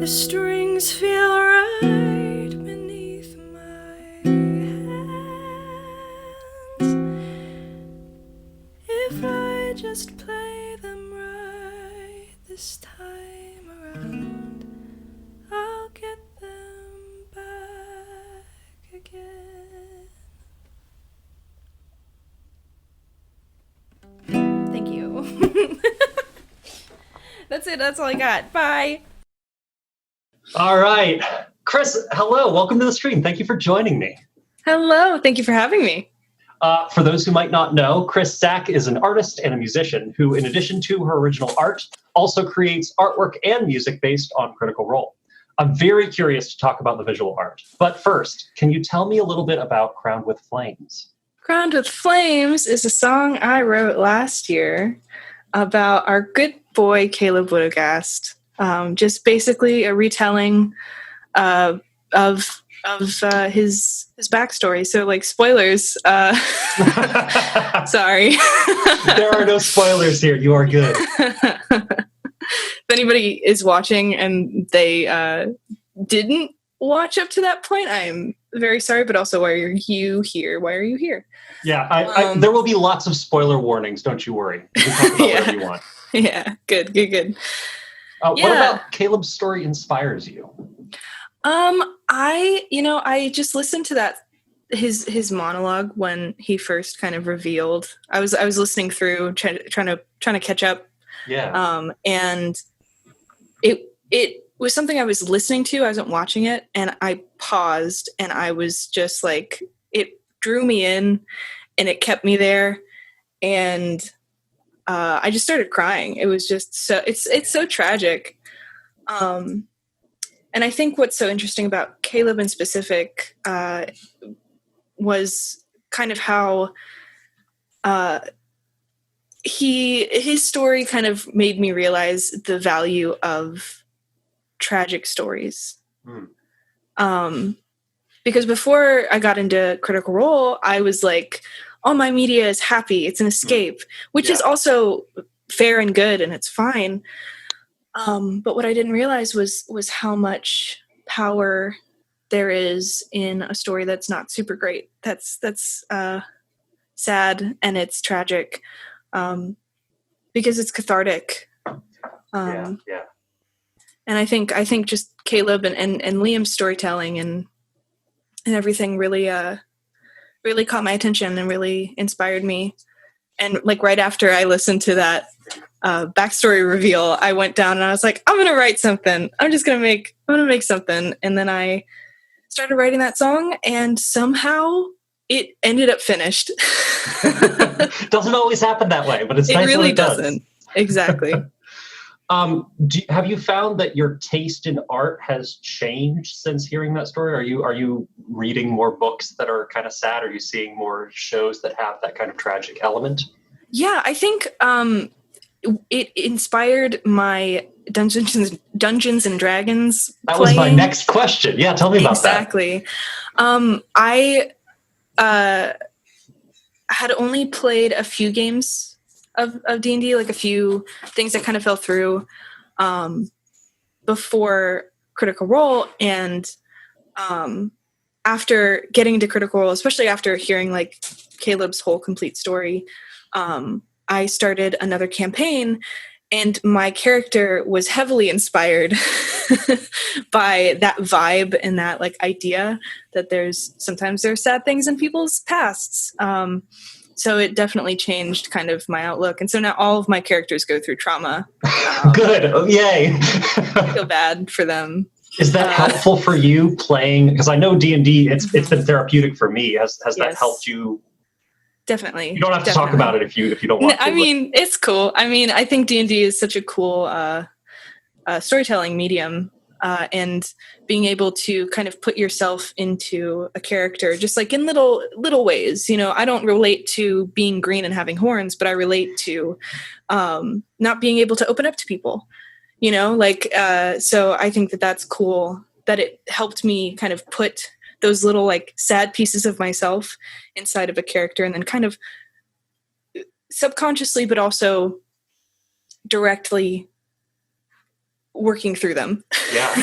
strings feel right beneath my hands. If I just play them right this time around, I'll get them back again. Thank you. That's it. That's all I got. Bye. All right. Chris, hello. Welcome to the stream. Thank you for joining me. Hello. Thank you for having me. For those who might not know, Chris Sack is an artist and a musician who, in addition to her original art, also creates artwork and music based on Critical Role. I'm very curious to talk about the visual art. But first, can you tell me a little bit about Crowned with Flames? Crowned with Flames is a song I wrote last year about our good boy, Caleb Woodagast. Just basically a retelling of his backstory. So, like, spoilers. Sorry. There are no spoilers here. You are good. If anybody is watching and they didn't watch up to that point, I'm very sorry. But also, why are you here? Why are you here? Yeah, there will be lots of spoiler warnings. Don't you worry. You can talk about whatever you want. Yeah, good. What about Caleb's story inspires you? I just listened to that his monologue when he first kind of revealed. I was listening through trying to catch up. Yeah. And it was something I was listening to. I wasn't watching it, and I paused, and I was just like, it drew me in, and it kept me there, and I just started crying. It was just so it's so tragic. And I think what's so interesting about Caleb in specific was kind of how his story kind of made me realize the value of tragic stories. Because before I got into Critical Role, I was like, all my media is happy, it's an escape, which is also fair and good, and it's fine. But what I didn't realize was how much power there is in a story that's not super great. That's sad, and it's tragic, because it's cathartic. Yeah. And I think just Caleb and Liam's storytelling and everything really caught my attention and really inspired me. And like right after I listened to that backstory reveal, I went down and I was like, I'm gonna write something. I'm gonna make something. And then I started writing that song, and somehow it ended up finished. Doesn't always happen that way, but it's nice really when it does. doesn't. Exactly. Have you found that your taste in art has changed since hearing that story? Are you reading more books that are kind of sad? Are you seeing more shows that have that kind of tragic element? Yeah, I think it inspired my Dungeons and Dragons. That was my next question. Yeah, tell me about that. Exactly. I had only played a few games of D&D, like a few things that kind of fell through before Critical Role, and after getting into Critical Role, especially after hearing like Caleb's whole complete story, I started another campaign, and my character was heavily inspired by that vibe and that like idea that sometimes there's sad things in people's pasts. So it definitely changed kind of my outlook. And so now all of my characters go through trauma. Good. Oh, yay. I feel bad for them. Is that helpful for you playing? Because I know D&D, it's been therapeutic for me. Has that helped you? Definitely. You don't have to talk about it if you don't want to. I mean, it's cool. I mean, I think D&D is such a cool storytelling medium. And being able to kind of put yourself into a character just like in little ways. I don't relate to being green and having horns, but I relate to not being able to open up to people, so I think that that's cool that it helped me kind of put those little like sad pieces of myself inside of a character, and then kind of subconsciously but also directly working through them. Yeah,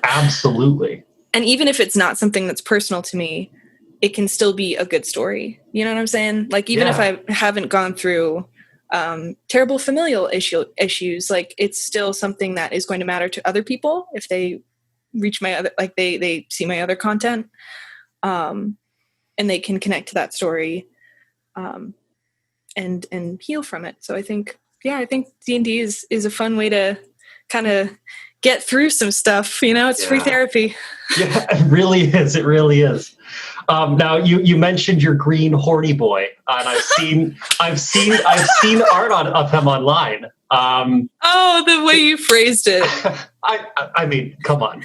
absolutely. And even if it's not something that's personal to me, it can still be a good story. You know what I'm saying? Like, even if I haven't gone through terrible familial issues, like, it's still something that is going to matter to other people if they reach my other, like, they see my other content, and they can connect to that story, and heal from it. So I think D&D is a fun way to kind of get through some stuff. You know, it's free therapy. Yeah, it really is. It really is. Now you mentioned your green horny boy, and I've seen art of him online. Oh, the way you phrased it. I mean, come on.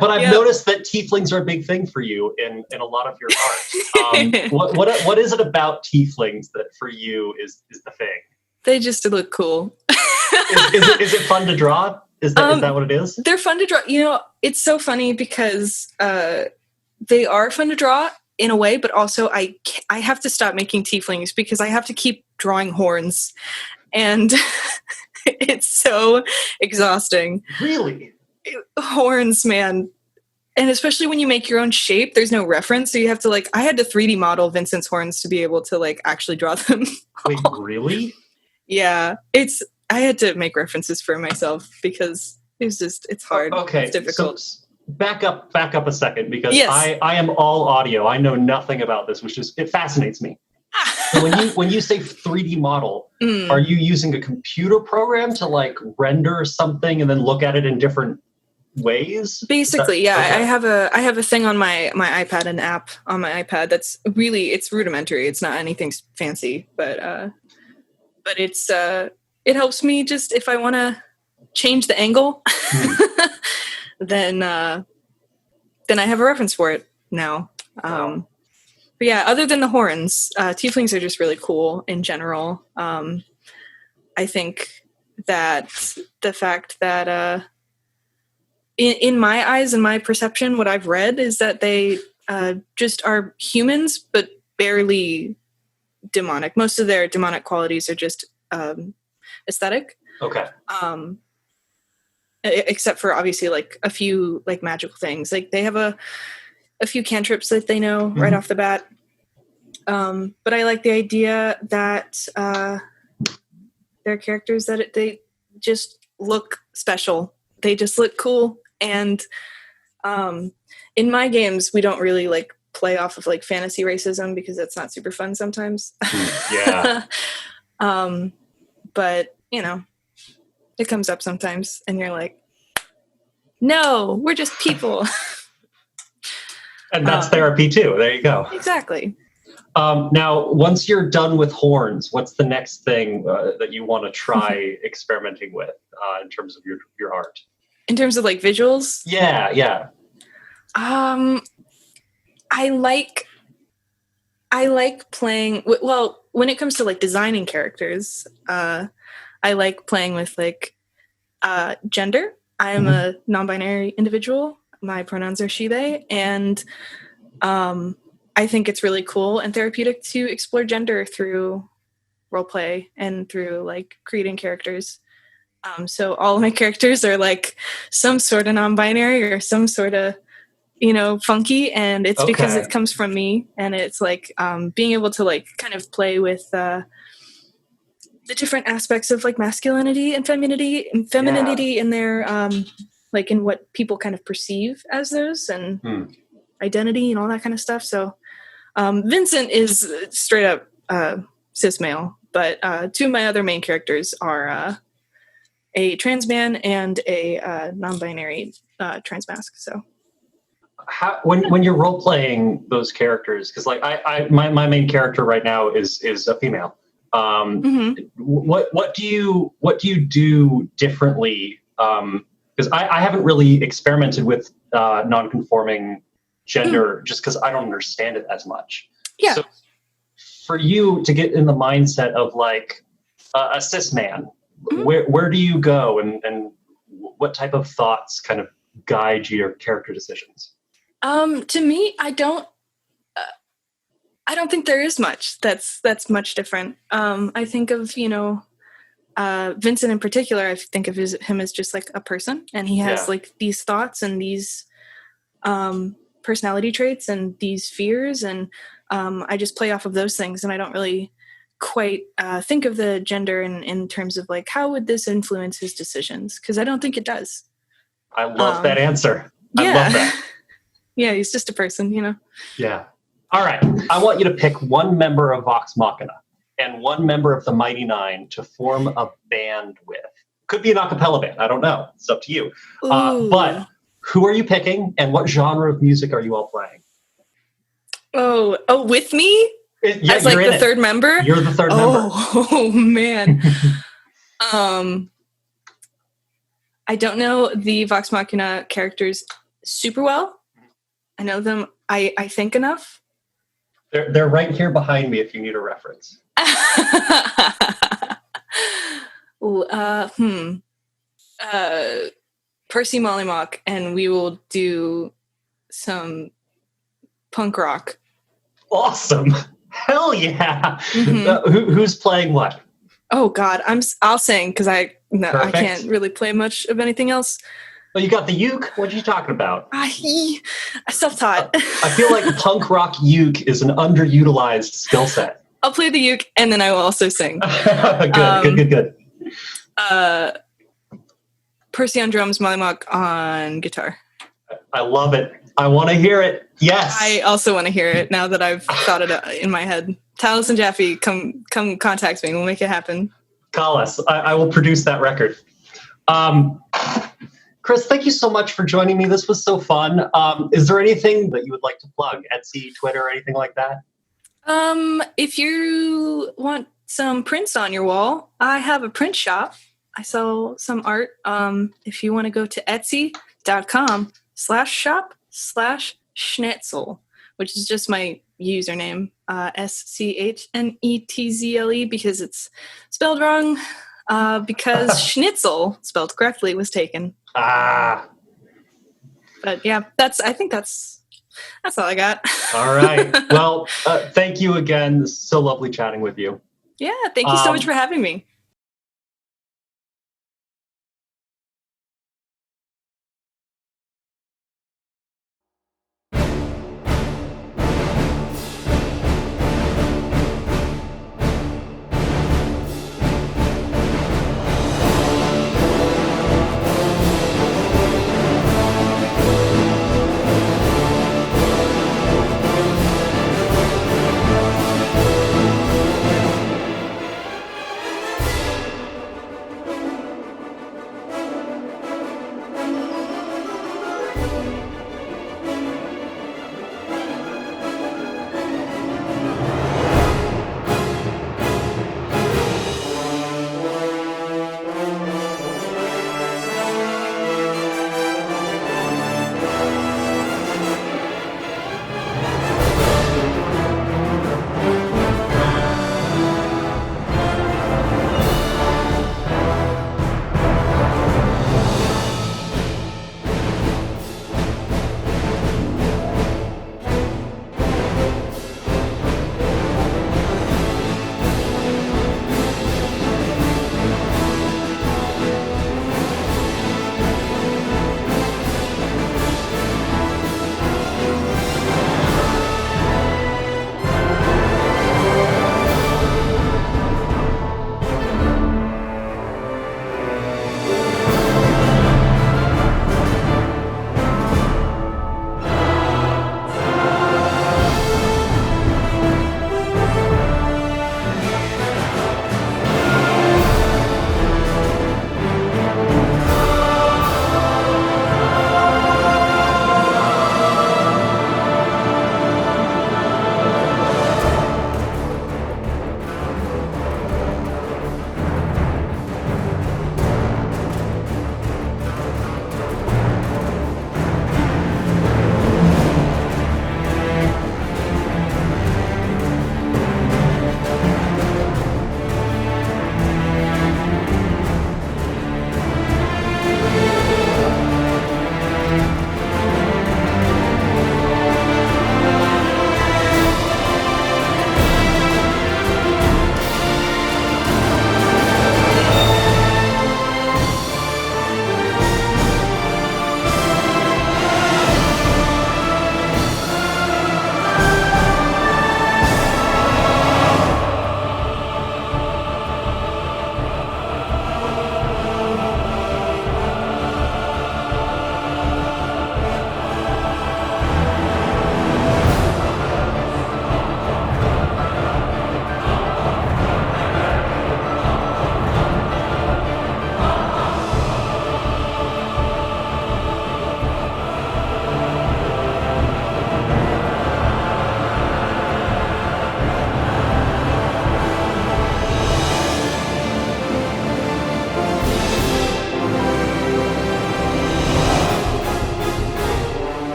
But I've noticed that tieflings are a big thing for you in a lot of your art. What is it about tieflings that for you is the thing? They just look cool. Is it fun to draw? Is that what it is? They're fun to draw. You know, it's so funny because they are fun to draw in a way, but also I have to stop making tieflings because I have to keep drawing horns, and it's so exhausting. Really? Horns, man. And especially when you make your own shape, there's no reference, so you have to, like, I had to 3D model Vincent's horns to be able to, like, actually draw them. Wait, really? Yeah, I had to make references for myself because it's hard. Okay, it's difficult. So back up a second, because yes. I am all audio. I know nothing about this, it fascinates me. So when you say 3D model, are you using a computer program to, like, render something and then look at it in different ways? Basically, yeah. Okay. I have a thing on my iPad, an app on my iPad that's really, it's rudimentary. It's not anything fancy, but it's it helps me just if I want to change the angle, then I have a reference for it now. But yeah, other than the horns, tieflings are just really cool in general. I think that the fact that in my eyes and my perception, what I've read is that they just are humans, but barely demonic. Most of their demonic qualities are just aesthetic. Okay. Except for obviously, like, a few, like, magical things. Like, they have a few cantrips that they know right off the bat. But I like the idea that they're characters that they just look special. They just look cool. And in my games, we don't really, like, play off of, like, fantasy racism because that's not super fun sometimes. Yeah. But, you know, it comes up sometimes and you're like, no, we're just people. And that's therapy too. There you go. Exactly. Now, once you're done with horns, what's the next thing that you want to try experimenting with in terms of your art? In terms of, like, visuals? Yeah. I like playing, well, when it comes to, like, designing characters, I like playing with, like, gender. I am a non-binary individual. My pronouns are she, they, and I think it's really cool and therapeutic to explore gender through roleplay and through, like, creating characters. So all of my characters are, like, some sort of non-binary or some sort of, you know, funky, and it's because it comes from me, and it's, like, being able to, like, kind of play with the different aspects of, like, masculinity and femininity in their like, in what people kind of perceive as those, and identity and all that kind of stuff. So Vincent is straight up cis male, but two of my other main characters are a trans man and a non-binary trans mask. So when you're role playing those characters, because, like, my main character right now is a female. What do you do differently? Because I haven't really experimented with non-conforming gender just because I don't understand it as much. Yeah. So for you to get in the mindset of, like, a cis man, where do you go, and what type of thoughts kind of guide your character decisions? To me, I don't think there is much that's much different. I think of, you know, Vincent in particular, I think of him as just like a person, and he has like these thoughts and these personality traits and these fears, and I just play off of those things, and I don't really quite think of the gender in terms of like how would this influence his decisions, because I don't think it does. I love that answer. I love that. Yeah, he's just a person, you know. Yeah. All right. I want you to pick one member of Vox Machina and one member of the Mighty Nine to form a band with. Could be an a cappella band. I don't know. It's up to you. But who are you picking, and what genre of music are you all playing? Oh, with me? Yeah, as like the third member? You're the third member. Oh, man. I don't know the Vox Machina characters super well. I know them, I think, enough. They're right here behind me if you need a reference. Percy Mollymock, and we will do some punk rock. Awesome. Hell yeah. Who's playing what? Oh God, I'll sing because I Perfect. can't really play much of anything else. Well, you got the uke. What are you talking about? I self-taught. I feel like punk rock uke is an underutilized skill set. I'll play the uke and then I will also sing. Good. Percy on drums, Mollymock on guitar. I love it. I want to hear it. Yes. I also want to hear it now that I've thought it in my head. Talos and Jaffe, come contact me. We'll make it happen. Call us. I will produce that record. Chris, thank you so much for joining me. This was so fun. Is there anything that you would like to plug? Etsy, Twitter, anything like that? If you want some prints on your wall, I have a print shop. I sell some art. If you want to go to etsy.com/shop/schnetzel, which is just my username, SCHNETZLE, because it's spelled wrong, because schnitzel, spelled correctly, was taken. But yeah, I think that's all I got. All right. Well, thank you again. It's so lovely chatting with you. Yeah, thank you so much for having me.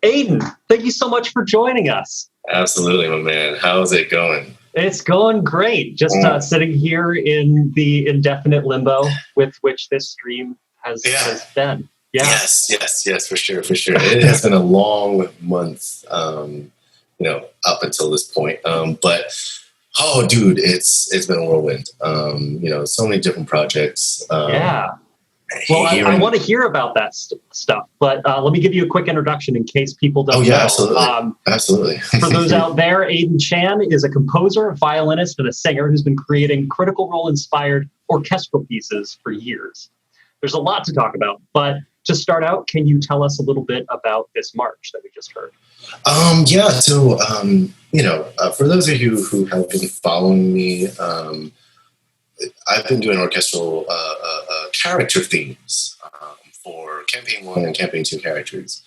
Aiden, thank you so much for joining us. Absolutely, my man. How's it going? It's going great. Just sitting here in the indefinite limbo with which this stream has been. Yeah. Yes, for sure. It has been a long month, up until this point. But oh, dude, it's been a whirlwind. So many different projects. Well, I want to hear about that stuff, but let me give you a quick introduction in case people don't know. Absolutely. For those out there, Aiden Chan is a composer, a violinist, and a singer who's been creating Critical Role-inspired orchestral pieces for years. There's a lot to talk about, but to start out, can you tell us a little bit about this march that we just heard? For those of you who have been following me, I've been doing orchestral character themes for Campaign 1 and Campaign 2 characters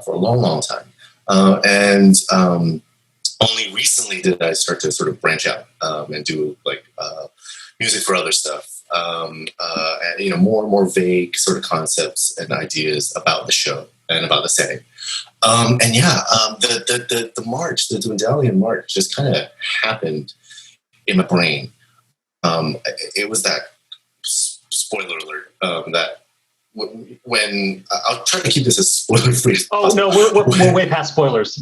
for a long, long time. And only recently did I start to sort of branch out and do music for other stuff. More and more vague sort of concepts and ideas about the show and about the setting. The march, the Dwendalian March just kind of happened in my brain. It was that spoiler alert that when I'll try to keep this as spoiler free. Oh no, we're way past spoilers.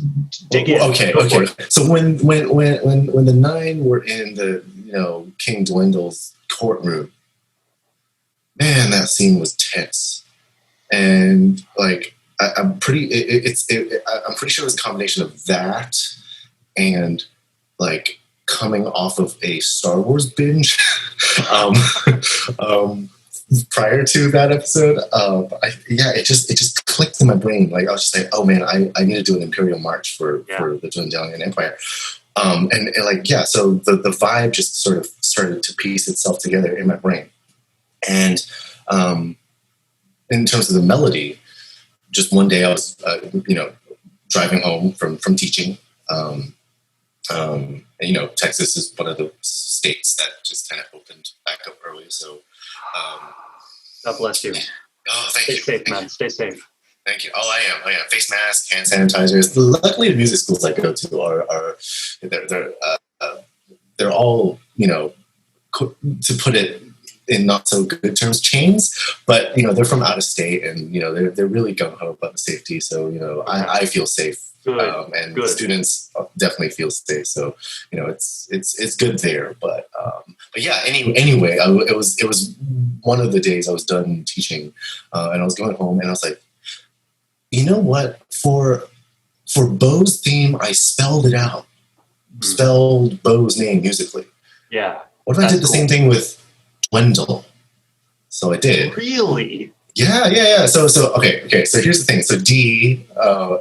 Dig in. Okay. So when the 9 were in the King Dwendal's courtroom, man, that scene was tense, and I'm pretty sure it was a combination of that and coming off of a Star Wars binge prior to that episode. It just clicked in my brain. I was just like, oh man, I need to do an Imperial March for the Dwendalian Empire. So the vibe just sort of started to piece itself together in my brain. And in terms of the melody, just one day I was, driving home from teaching. Texas is one of the states that just kind of opened back up early. So, God bless you. Oh, thank you. Stay safe, man. Stay safe. Thank you. Oh, I am. Face mask, hand sanitizers. Luckily, the music schools I go to are they're all, to put it in not so good terms, chains, but they're from out of state, and they're really gung ho about the safety. So I feel safe. And the students definitely feel safe, so it's good there. But anyway, it was one of the days I was done teaching, and I was going home, and I was like, you know what? For Bo's theme, I spelled it out, spelled Bo's name musically. Yeah. What if I did the same thing with Dwendal? So I did. Really? Yeah. So okay. So here's the thing. So D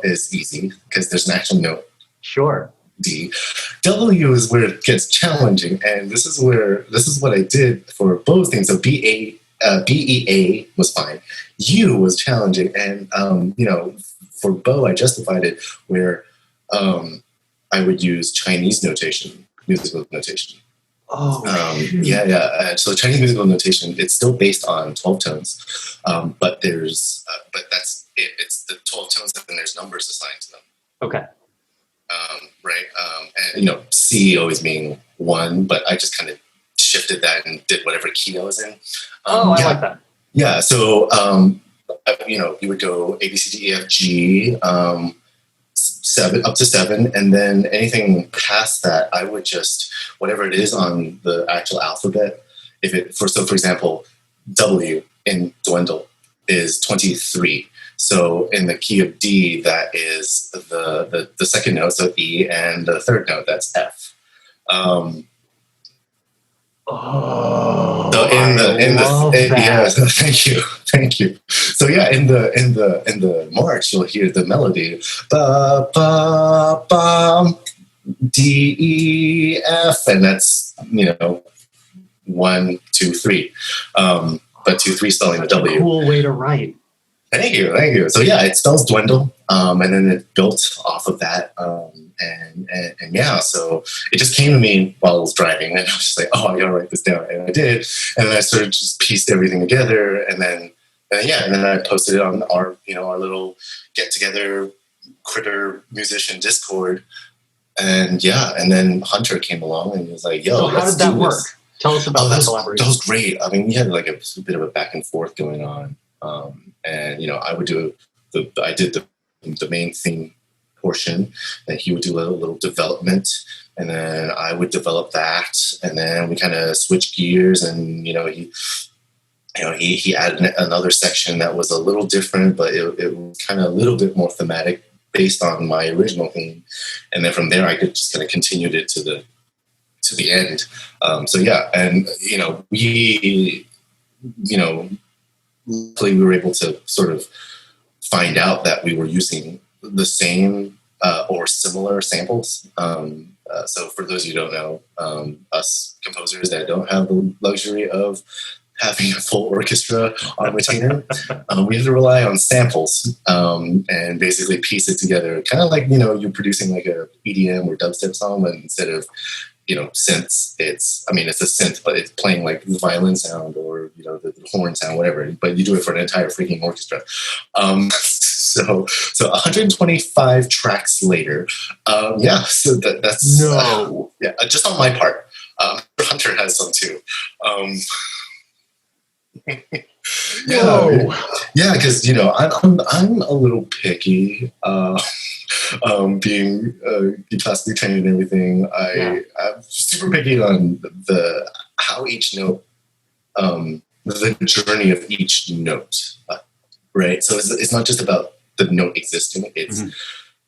is easy because there's an actual note. Sure. D. W is where it gets challenging, and this is what I did for both things. So BEA was fine. U was challenging, and for Bo I justified it where I would use Chinese notation, musical notation. Oh, so Chinese musical notation, it's still based on 12 tones, but that's it. It's the 12 tones, and then there's numbers assigned to them. Okay. Right. And C always being 1, but I just kind of shifted that and did whatever key I was in. I like that. Yeah. So you would go A, B, C, D, E, F, G. 7 up to 7, and then anything past that, I would just whatever it is on the actual alphabet. For example, W in Dwendal is 23. So in the key of D, that is the second note, so E, and the third note, that's F. Thank you. So in the march, you'll hear the melody ba ba ba D E F, and that's 1 2 3. But 2 3 spelling the W. Cool way to write. Thank you. So it spells Dwendal, and then it built off of that. So it just came to me while I was driving, and I was just like, oh, I gotta write this down, and I did, and then I sort of just pieced everything together, and then I posted it on our little get together Critter musician Discord. And and then Hunter came along and was like, yo, so how did that work? Tell us about that collaboration. That was great. I mean, we had like a bit of a back and forth going on. And, I would do I did the main theme portion, and he would do a little development, and then I would develop that, and then we kind of switched gears, and he added another section that was a little different, but it was kind of a little bit more thematic based on my original theme, and then from there I could just kind of continued it to the end. And luckily we were able to sort of find out that we were using the same or similar samples. So for those of you who don't know, us composers that don't have the luxury of having a full orchestra on retainer, we have to rely on samples and basically piece it together. Kind of like, you're producing like a EDM or dubstep song, but instead of synths, it's a synth, but it's playing like the violin sound or the horn sound, whatever. But you do it for an entire freaking orchestra. So 125 tracks later, So that's just on my part. Hunter has some too. Because I'm a little picky. Being classically trained and everything, I'm super picky on how each note, the journey of each note, right? So it's not just about the note existing. It's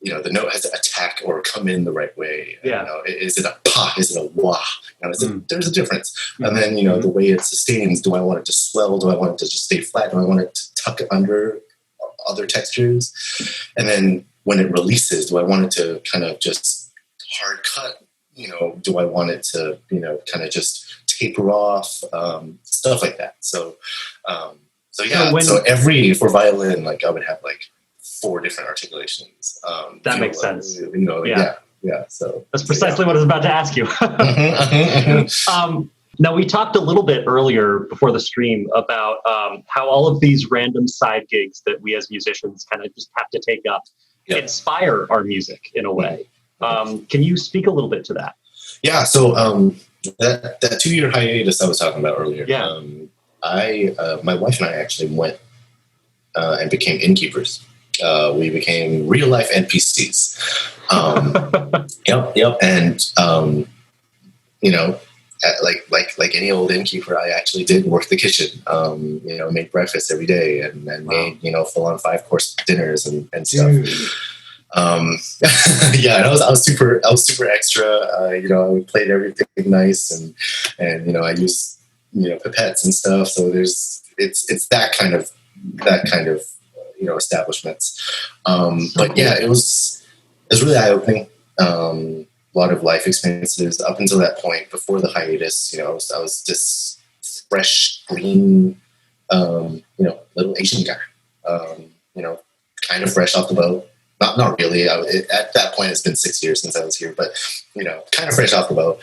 the note has to attack or come in the right way. Is it a pa? Is it a wah? There's a difference. And then the way it sustains. Do I want it to swell? Do I want it to just stay flat? Do I want it to tuck under other textures? And then when it releases, do I want it to kind of just hard cut? Do I want it to kind of just taper off? Stuff like that. So for violin, like I would have like 4 different articulations. That makes sense. So that's precisely what I was about to ask you. Now, we talked a little bit earlier before the stream about how all of these random side gigs that we as musicians kind of just have to take up inspire our music in a way. Can you speak a little bit to that? Yeah. So that 2-year hiatus I was talking about earlier. Yeah. My wife and I actually went and became innkeepers. We became real life NPCs. Yep. And like any old innkeeper, I actually did work the kitchen. Made breakfast every day and made full on 5-course dinners and stuff. And I was super extra. I played everything nice and I used pipettes and stuff. So it's that kind of establishments. But it was really eye opening. A lot of life experiences up until that point. Before the hiatus, I was this fresh, green, little Asian guy. Kind of fresh off the boat. Not really. At that point, it's been 6 years since I was here, but kind of fresh off the boat.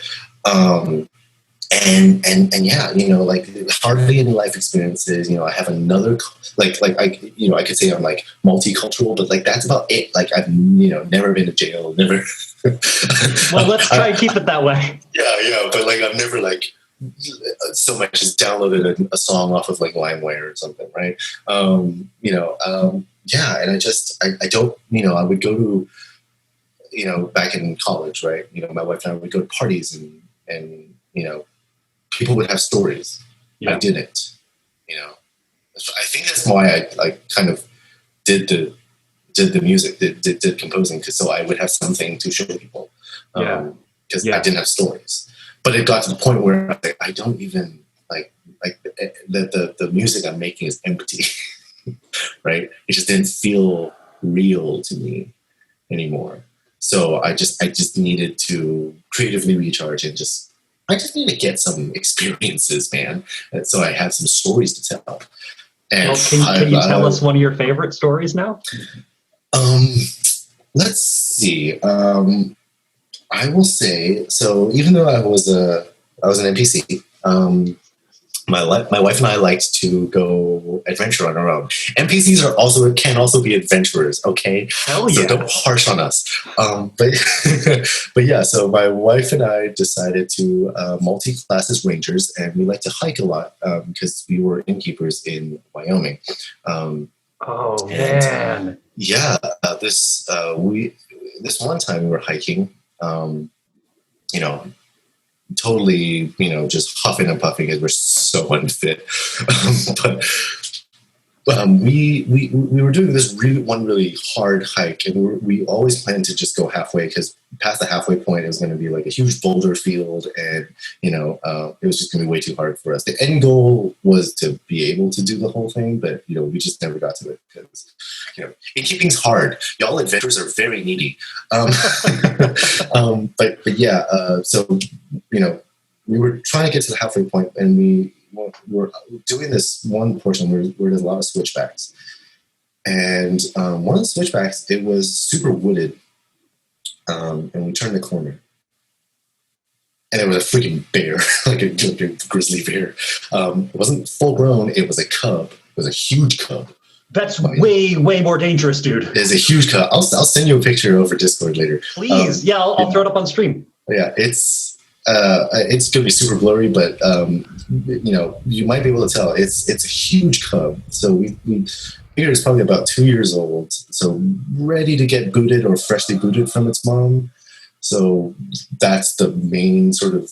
Like hardly any life experiences. I have another I could say I'm like multicultural, but like that's about it. Like I've never been to jail, never. Well, let's try and keep it that way. Yeah, but like I've never like so much as downloaded a song off of like LimeWire or something, right? And I don't, I would go to, back in college, right? My wife and I would go to parties and people would have stories. I didn't, I think that's why I kind of did the music, did composing, because so I would have something to show people. Because I didn't have stories. But it got to the point where I don't even like the music I'm making is empty. Right? It just didn't feel real to me anymore. So I just needed to creatively recharge and I just need to get some experiences, man. And so I have some stories to tell. And can you tell us one of your favorite stories now? Let's see. I will say, so even though I was an NPC, my wife and I liked to go adventure on our own. NPCs can also be adventurers, okay? Hell yeah. So don't harsh on us. But yeah, so my wife and I decided to multi-class as rangers, and we like to hike a lot because we were innkeepers in Wyoming. Man. Yeah, this one time we were hiking, totally, just huffing and puffing because we're so unfit. But we were doing this really hard hike, and we always planned to just go halfway, because past the halfway point it was going to be like a huge boulder field, and it was just going to be way too hard for us. The end goal was to be able to do the whole thing, but we just never got to it because innkeeping's hard. Y'all adventurers are very needy. But yeah, so we were trying to get to the halfway point, and we were doing this one portion where there's a lot of switchbacks, and one of the switchbacks, it was super wooded, and we turned the corner, and it was a freaking bear, like a grizzly bear. It wasn't full grown; it was a cub. It was a huge cub. That's way more dangerous, dude. It's a huge cub. I'll send you a picture over Discord later. Please, I'll throw it up on stream. Yeah, it's going to be super blurry, but you might be able to tell it's a huge cub. So we figured it's probably about 2 years old, so ready to get booted or freshly booted from its mom. So that's the main sort of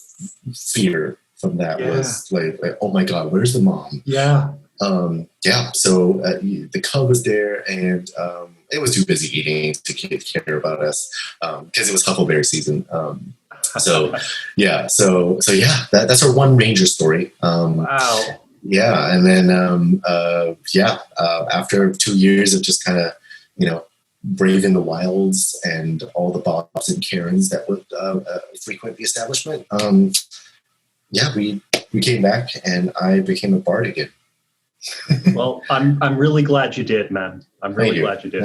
fear from that was like, oh my god, where's the mom? Yeah. So the cub was there, and it was too busy eating to care about us because it was huckleberry season. So that's our one ranger story. Wow. Yeah, and then after 2 years of just kind of braving the wilds and all the Bobs and Karens that would frequent the establishment, we came back, and I became a bard again. Well, I'm really glad you did, man. I'm really glad you did.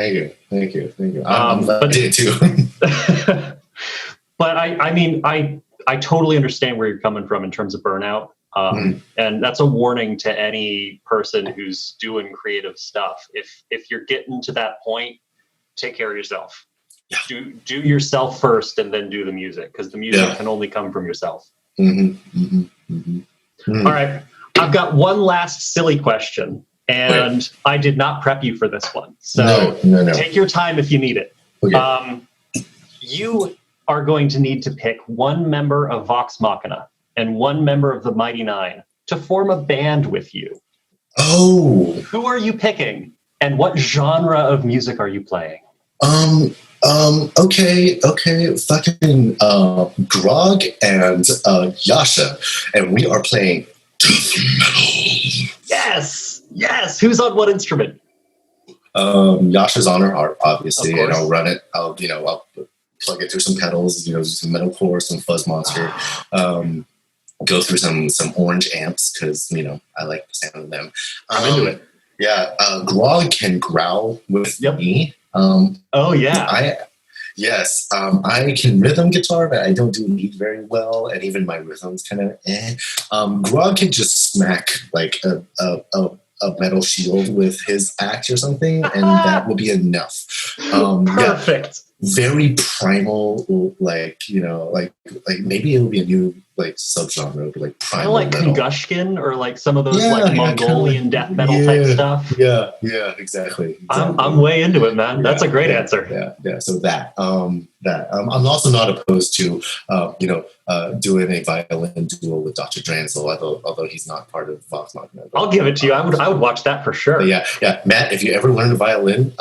Thank you. I'm glad I did too. But I totally understand where you're coming from in terms of burnout. And that's a warning to any person who's doing creative stuff. If you're getting to that point, take care of yourself. Yeah. Do yourself first, and then do the music, because the music can only come from yourself. All right. I've got one last silly question, and I did not prep you for this one. So no. Take your time if you need it. Okay. You are going to need to pick one member of Vox Machina and one member of the Mighty Nine to form a band with you. Oh. Who are you picking, and what genre of music are you playing? Okay. Fucking Grog and Yasha, and we are playing death metal. Yes. Who's on what instrument? Yasha's on her harp, obviously, and I'll run it. I'll plug it through some pedals, some metalcore, some fuzz monster. Go through some orange amps because I like the sound of them. I'm into it. Yeah, Grog can growl with me. Yes, I can rhythm guitar, but I don't do lead very well, and even my rhythm's kind of Grog can just smack like a metal shield with his axe or something, and that will be enough. Perfect. Very primal, like maybe it'll be a new subgenre, like primal like metal. Kungushkin, or like some of those Mongolian death metal type stuff. Yeah, exactly. I'm way into it, man. That's a great answer. Yeah. So that I'm also not opposed to doing a violin duo with Dr. Dranzel, although he's not part of Vox Machina. I'll give it to you. I would watch that for sure. Yeah. Matt, if you ever learn a violin,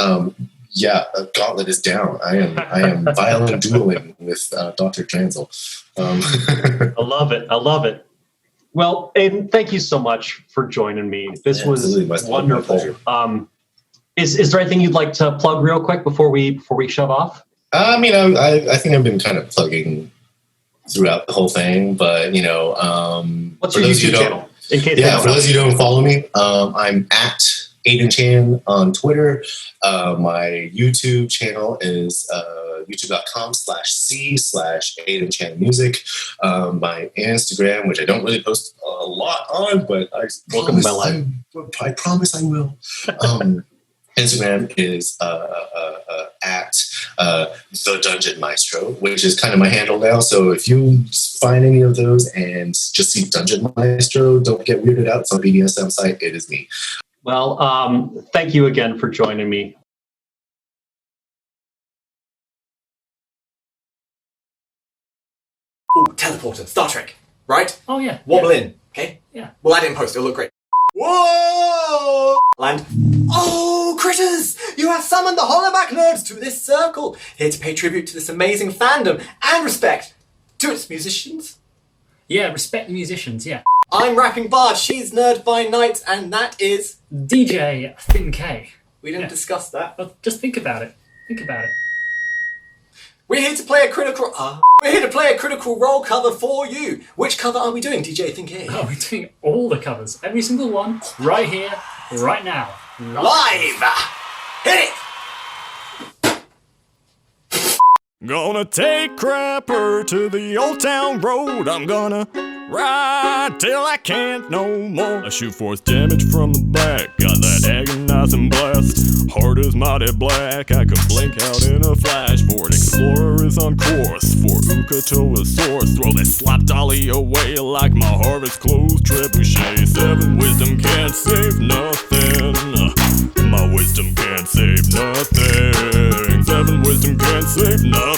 Gauntlet is down. I am violin dueling with Dr. Dranzel. I love it. Well, Aiden, thank you so much for joining me. This was wonderful. Is there anything you'd like to plug real quick before we shove off? I think I've been kind of plugging throughout the whole thing, but what's your YouTube channel? In case for those of you who don't follow me, I'm at Aiden Chan on Twitter. My YouTube channel is youtube.com/c/Aiden Chan Music. My Instagram, which I don't really post a lot on, but I promise I will. Instagram is at The Dungeon Maestro, which is kind of my handle now. So if you find any of those and just see Dungeon Maestro, don't get weirded out. It's on BDSM site. It is me. Well, thank you again for joining me. Ooh, teleporter, Star Trek, right? Oh, yeah. Wobble in, okay? Yeah. We'll add it in post, it'll look great. Whoa! Land. Oh, critters! You have summoned the Hollaback Nerds to this circle, here to pay tribute to this amazing fandom and respect to its musicians. Yeah, respect the musicians, yeah. I'm Rapping Bard, she's Nerd by Night, and that is... DJ Thin K. We didn't discuss that. Well, just think about it. Think about it. We're here to play a critical... We're here to play a Critical Role cover for you. Which cover are we doing, DJ Thin K? Oh, we're doing all the covers. Every single one, right here, right now. Live! Hit it! Gonna take Crapper to the old town road. I'm gonna ride till I can't no more. I shoot force damage from the back. Got that agonizing blast. Heart is mighty black. I could blink out in a flash. For an explorer is on course. For Ukatoasaurus. Throw that slap dolly away like my harvest clothes trebuchet. 7 wisdom can't save nothing. My wisdom can't save nothing. 7 wisdom can't save nothing.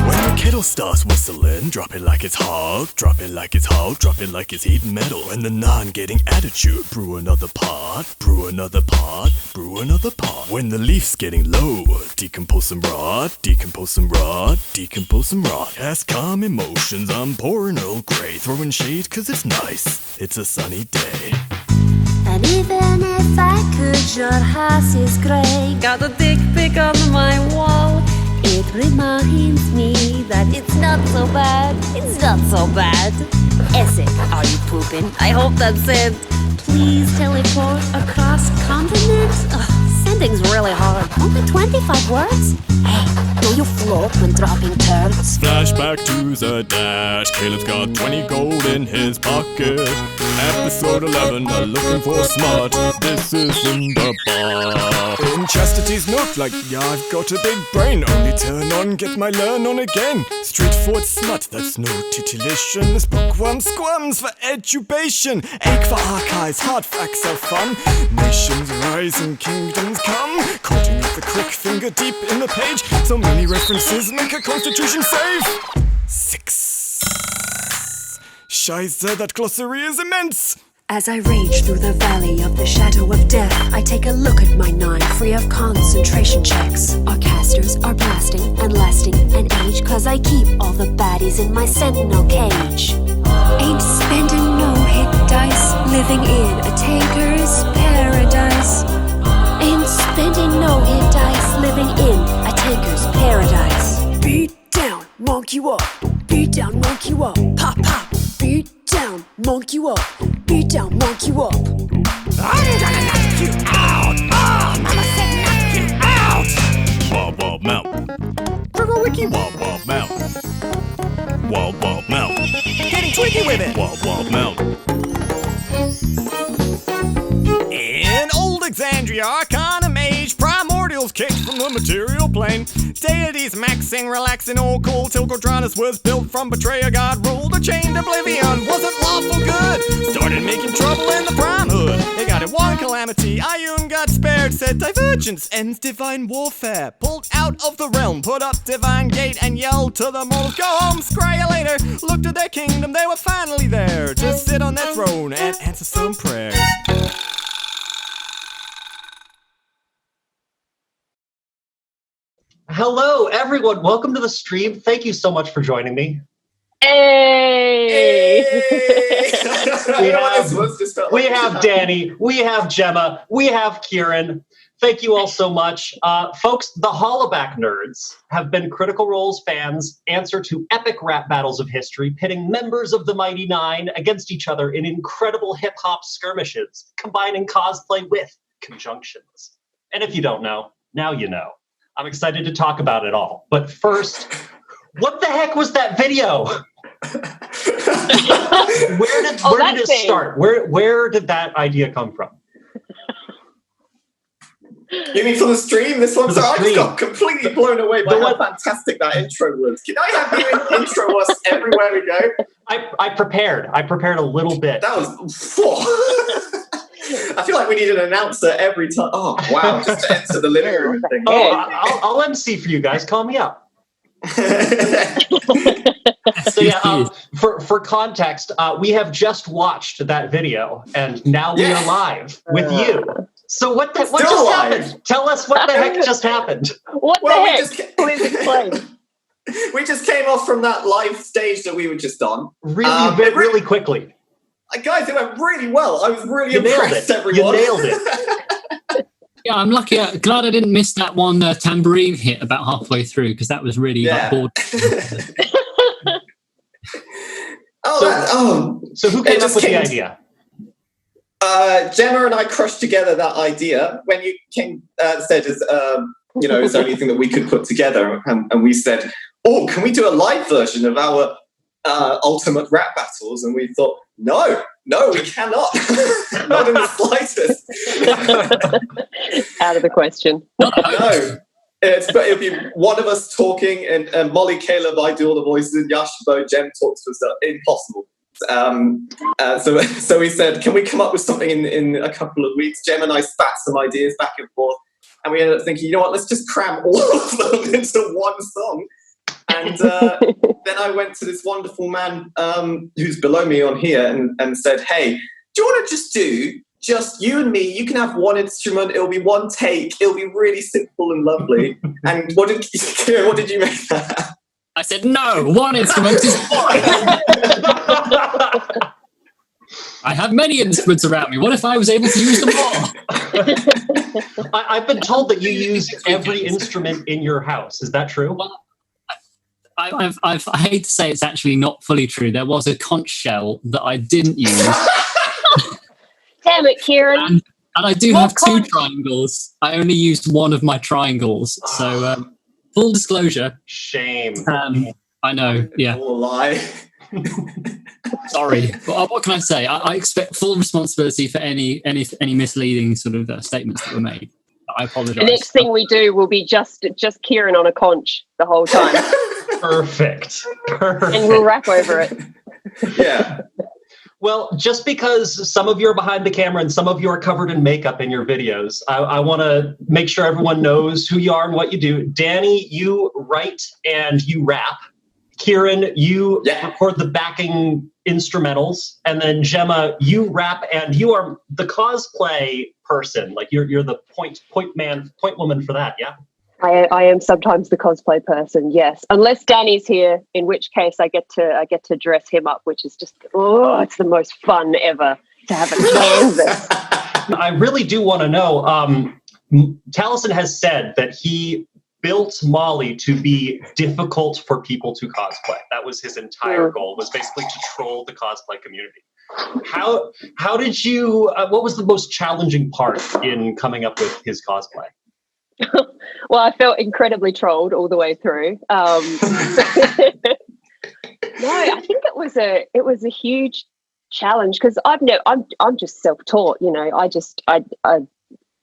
When the kettle starts whistling, drop it like it's hot, drop it like it's hot, drop it like it's heat metal. And the non-getting attitude, brew another pot, brew another pot, brew another pot. When the leaf's getting low, decompose some rot, decompose some rot, decompose some rot. Cast calm emotions, I'm pouring Earl Grey, throwing shade cause it's nice, it's a sunny day. And even if I could, your house is grey. Got a dick pic on my wall. It reminds me that it's not so bad. It's not so bad. Essek, are you pooping? I hope that's it. Please teleport across continent. Ugh, sending's really hard. Only 25 words? Hey, do you float when dropping turds? Flashback to the dash. Caleb's got 20 gold in his pocket. Episode 11, looking for smart. This is in the bar. In chastity's note, like, yeah, I've got a big brain. Only turn on, get my learn on again. Straightforward smut, that's no titillation. This bookworm squirms for edubation. Ache for archives, hard facts are fun. Nations rise and kingdoms come. Quoting with the quick finger deep in the page. So many references make a constitution save. 6. Scheiße, that glossary is immense. As I rage through the valley of the shadow of death, I take a look at my 9, free of concentration checks. Our casters are blasting and lasting an age, cause I keep all the baddies in my sentinel cage. Ain't spending no hit dice, living in a tanker's paradise. Ain't spending no hit dice, living in a tanker's paradise. Beat down, monk you up. Beat down, monk you up. Pop, pop. Beat down, monk you up. Beat down, monk you up. I'm gonna knock you out. Oh, mama said knock you out. Wall, wall, mount. Crickle wiki, wall, wall, mount. Wall, wall, mount. Getting twiggy with it. Wall, wall, mount. In old Exandria, Arcana Mage, primordials kicked from the material plane. Deities maxing, relaxing, all cool, till Gordranus was built from betrayer, God ruled. A chained oblivion wasn't lawful good. Started making trouble in the primehood. They got in one calamity, Ioun got spared. Said divergence ends divine warfare. Pulled out of the realm, put up divine gate, and yelled to the mortals, go home, scry later. Looked at their kingdom, they were finally there to sit on their throne and answer some prayers. Hello, everyone. Welcome to the stream. Thank you so much for joining me. Hey! We have Danny, we have Gemma, we have Kieran. Thank you all so much. Folks, the Hollaback Nerds have been Critical Role's fans' answer to epic rap battles of history, pitting members of the Mighty Nine against each other in incredible hip-hop skirmishes, combining cosplay with conjunctions. And if you don't know, now you know. I'm excited to talk about it all. But first, what the heck was that video? Where did it start? Where did that idea come from? You mean for the stream? This one's I just got completely blown away by how fantastic that intro was. Can I have you intro us everywhere we go? I prepared a little bit. That was I feel like we need an announcer every time. Oh wow, just to enter the living room thing. I'll MC for you guys. Call me up. So yeah, for context, we have just watched that video, and now we are live with you. So what just happened? Tell us what the heck just happened. What the heck? Please explain. We just came off from that live stage that we were just on. Really quickly. Guys, it went really well. I was really impressed, everyone. You nailed it. Yeah, I'm lucky. Glad I didn't miss that one tambourine hit about halfway through, because that was really bored. So who came up with the idea? Gemma and I crushed together that idea when you came said it's the only thing that we could put together, and we said, oh, can we do a live version of our ultimate rap battles? And we thought, no, we cannot. Not in the slightest. Out of the question. No. It'll be one of us talking, and Molly, Caleb, I do all the voices, and Yash, Bo, Jem talks to us. Impossible. So we said, can we come up with something in a couple of weeks? Jem and I spat some ideas back and forth, and we ended up thinking, you know what, let's just cram all of them into one song. And then I went to this wonderful man who's below me on here and said, hey, do you want to just do just you and me? You can have one instrument. It'll be one take. It'll be really simple and lovely. And what did you make that? I said, no, one instrument is fine. I have many instruments around me. What if I was able to use them all? I've been told that you use every instrument in your house. Is that true? Well, I hate to say it's actually not fully true. There was a conch shell that I didn't use. Damn it, Kieran. And I do have two triangles. I only used one of my triangles. So, full disclosure. Shame. I know, yeah. Lie. Sorry. But what can I say? I expect full responsibility for any misleading sort of statements that were made. I apologize. The next thing we do will be just Kieran on a conch the whole time. Perfect. And we'll rap over it. Yeah. Well, just because some of you are behind the camera and some of you are covered in makeup in your videos, I want to make sure everyone knows who you are and what you do. Danny, you write and you rap. Kieran, you record the backing instrumentals. And then Gemma, you rap and you are the cosplay person. Like you're the point woman for that, yeah? I am sometimes the cosplay person, yes. Unless Danny's here, in which case I get to dress him up, which is just it's the most fun ever to have a canvas. I really do want to know. Taliesin has said that he built Molly to be difficult for people to cosplay. That was his entire goal, was basically to troll the cosplay community. How did you? What was the most challenging part in coming up with his cosplay? Well, I felt incredibly trolled all the way through. No, I think it was a huge challenge because I'm just self-taught. You know, I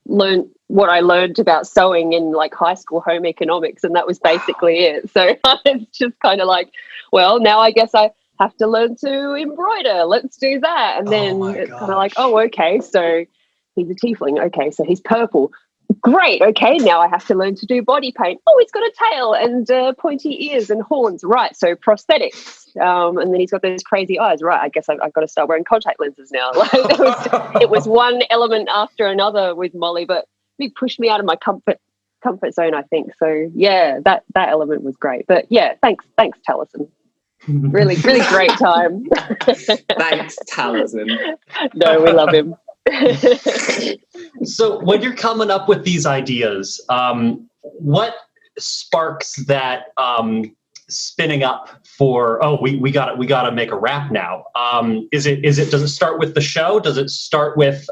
learned what I learned about sewing in like high school home economics, and that was basically it. So it's just kind of like, well, now I guess I have to learn to embroider. Let's do that, and then it's kind of like, oh, okay, so he's a tiefling. Okay, so he's purple. Great. Okay, now I have to learn to do body paint. Oh, he's got a tail and pointy ears and horns. Right, so prosthetics. And then he's got those crazy eyes. Right, I guess I've got to start wearing contact lenses now. Like, it was one element after another with Molly, but it pushed me out of my comfort zone, I think. So yeah, that element was great. But yeah, thanks, Taliesin. Really, really great time. Thanks, Taliesin. No, we love him. So when you're coming up with these ideas, what sparks that spinning up for, we gotta make a rap now? Does it start with the show? Does it start with,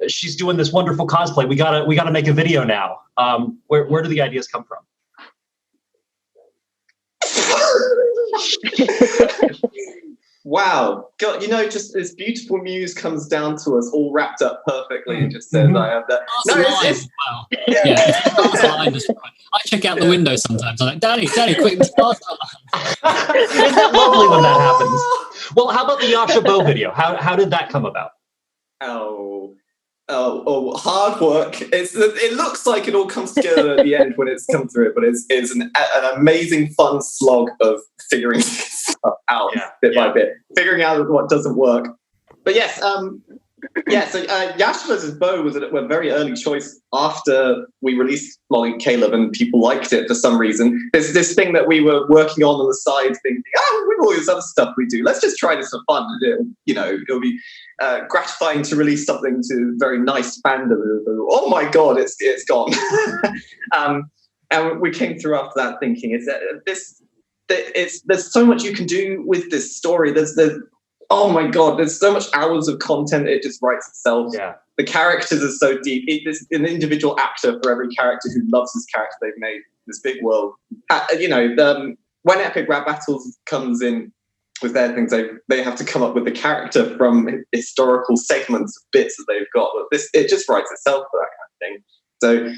she's doing this wonderful cosplay, we gotta make a video now? Where do the ideas come from? Wow, God, just this beautiful muse comes down to us all wrapped up perfectly and just says, I have that. No, it's wow. I check out the window sometimes. I'm like, Danny, quick. Isn't it lovely when that happens? Well, how about the Yasha Bow video? How did that come about? Hard work. It looks like it all comes together at the end when it's come through it, but it's an amazing fun slog of figuring stuff out bit by bit, figuring out what doesn't work. But yes, so Yash vs. Bo was a very early choice after we released Molly Caleb and people liked it for some reason. There's this thing that we were working on the side thinking, with all this other stuff we do, let's just try this for fun. It'll be gratifying to release something to very nice fandom. Oh my God, it's gone. And we came through after that thinking, there's so much you can do with this story. Oh my God, there's so much hours of content, it just writes itself. Yeah. The characters are so deep. There's an individual actor for every character who loves this character they've made, this big world. When Epic Rap Battles comes in with their things, they have to come up with the character from historical segments of bits that they've got. It just writes itself for that kind of thing. So,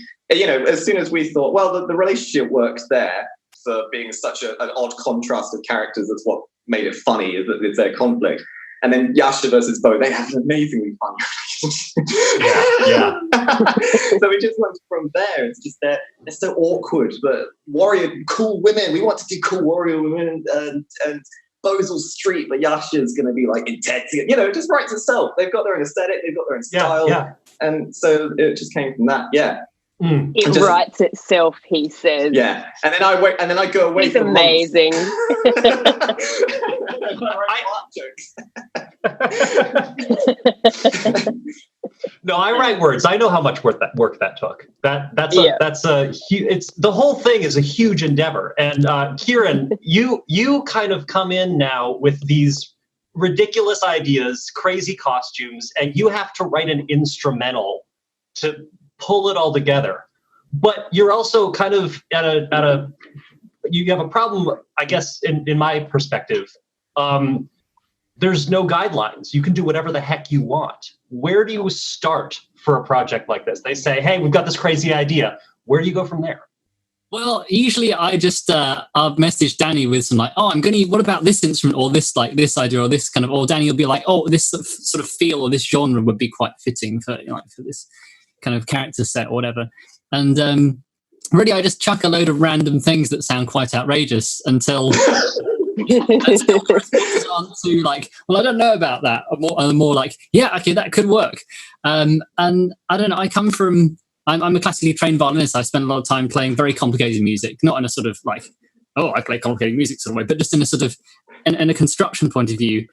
as soon as we thought, well, the relationship works there for being such an odd contrast of characters, that's what made it funny, is that it's their conflict. And then Yasha versus Bo, they have an amazingly funny relationship. Yeah. So we just went from there. It's just they're so awkward, but cool women. We want to do cool warrior women, and Bo's all street, but Yasha's going to be like intense. It just writes itself. They've got their own aesthetic, they've got their own style, and so it just came from that. Yeah. It writes itself, he says. Yeah, and then I go away. He's amazing. No, I write words. I know how much work that took. It's the whole thing is a huge endeavor. And Kieran, you kind of come in now with these ridiculous ideas, crazy costumes, and you have to write an instrumental to pull it all together. But you're also kind of you have a problem, I guess, in my perspective. There's no guidelines. You can do whatever the heck you want. Where do you start for a project like this? They say, hey, we've got this crazy idea. Where do you go from there? Well, usually I just I'll message Danny with some what about this instrument or this idea or this kind of, or Danny will be like, this sort of feel or this genre would be quite fitting for this kind of character set or whatever. And really I just chuck a load of random things that sound quite outrageous until to like, well, I don't know about that. More like, yeah, okay, that could work. And I don't know, I'm a classically trained violinist. I spend a lot of time playing very complicated music, not in a sort of like, I play complicated music sort of way, but just in a sort of, in a construction point of view,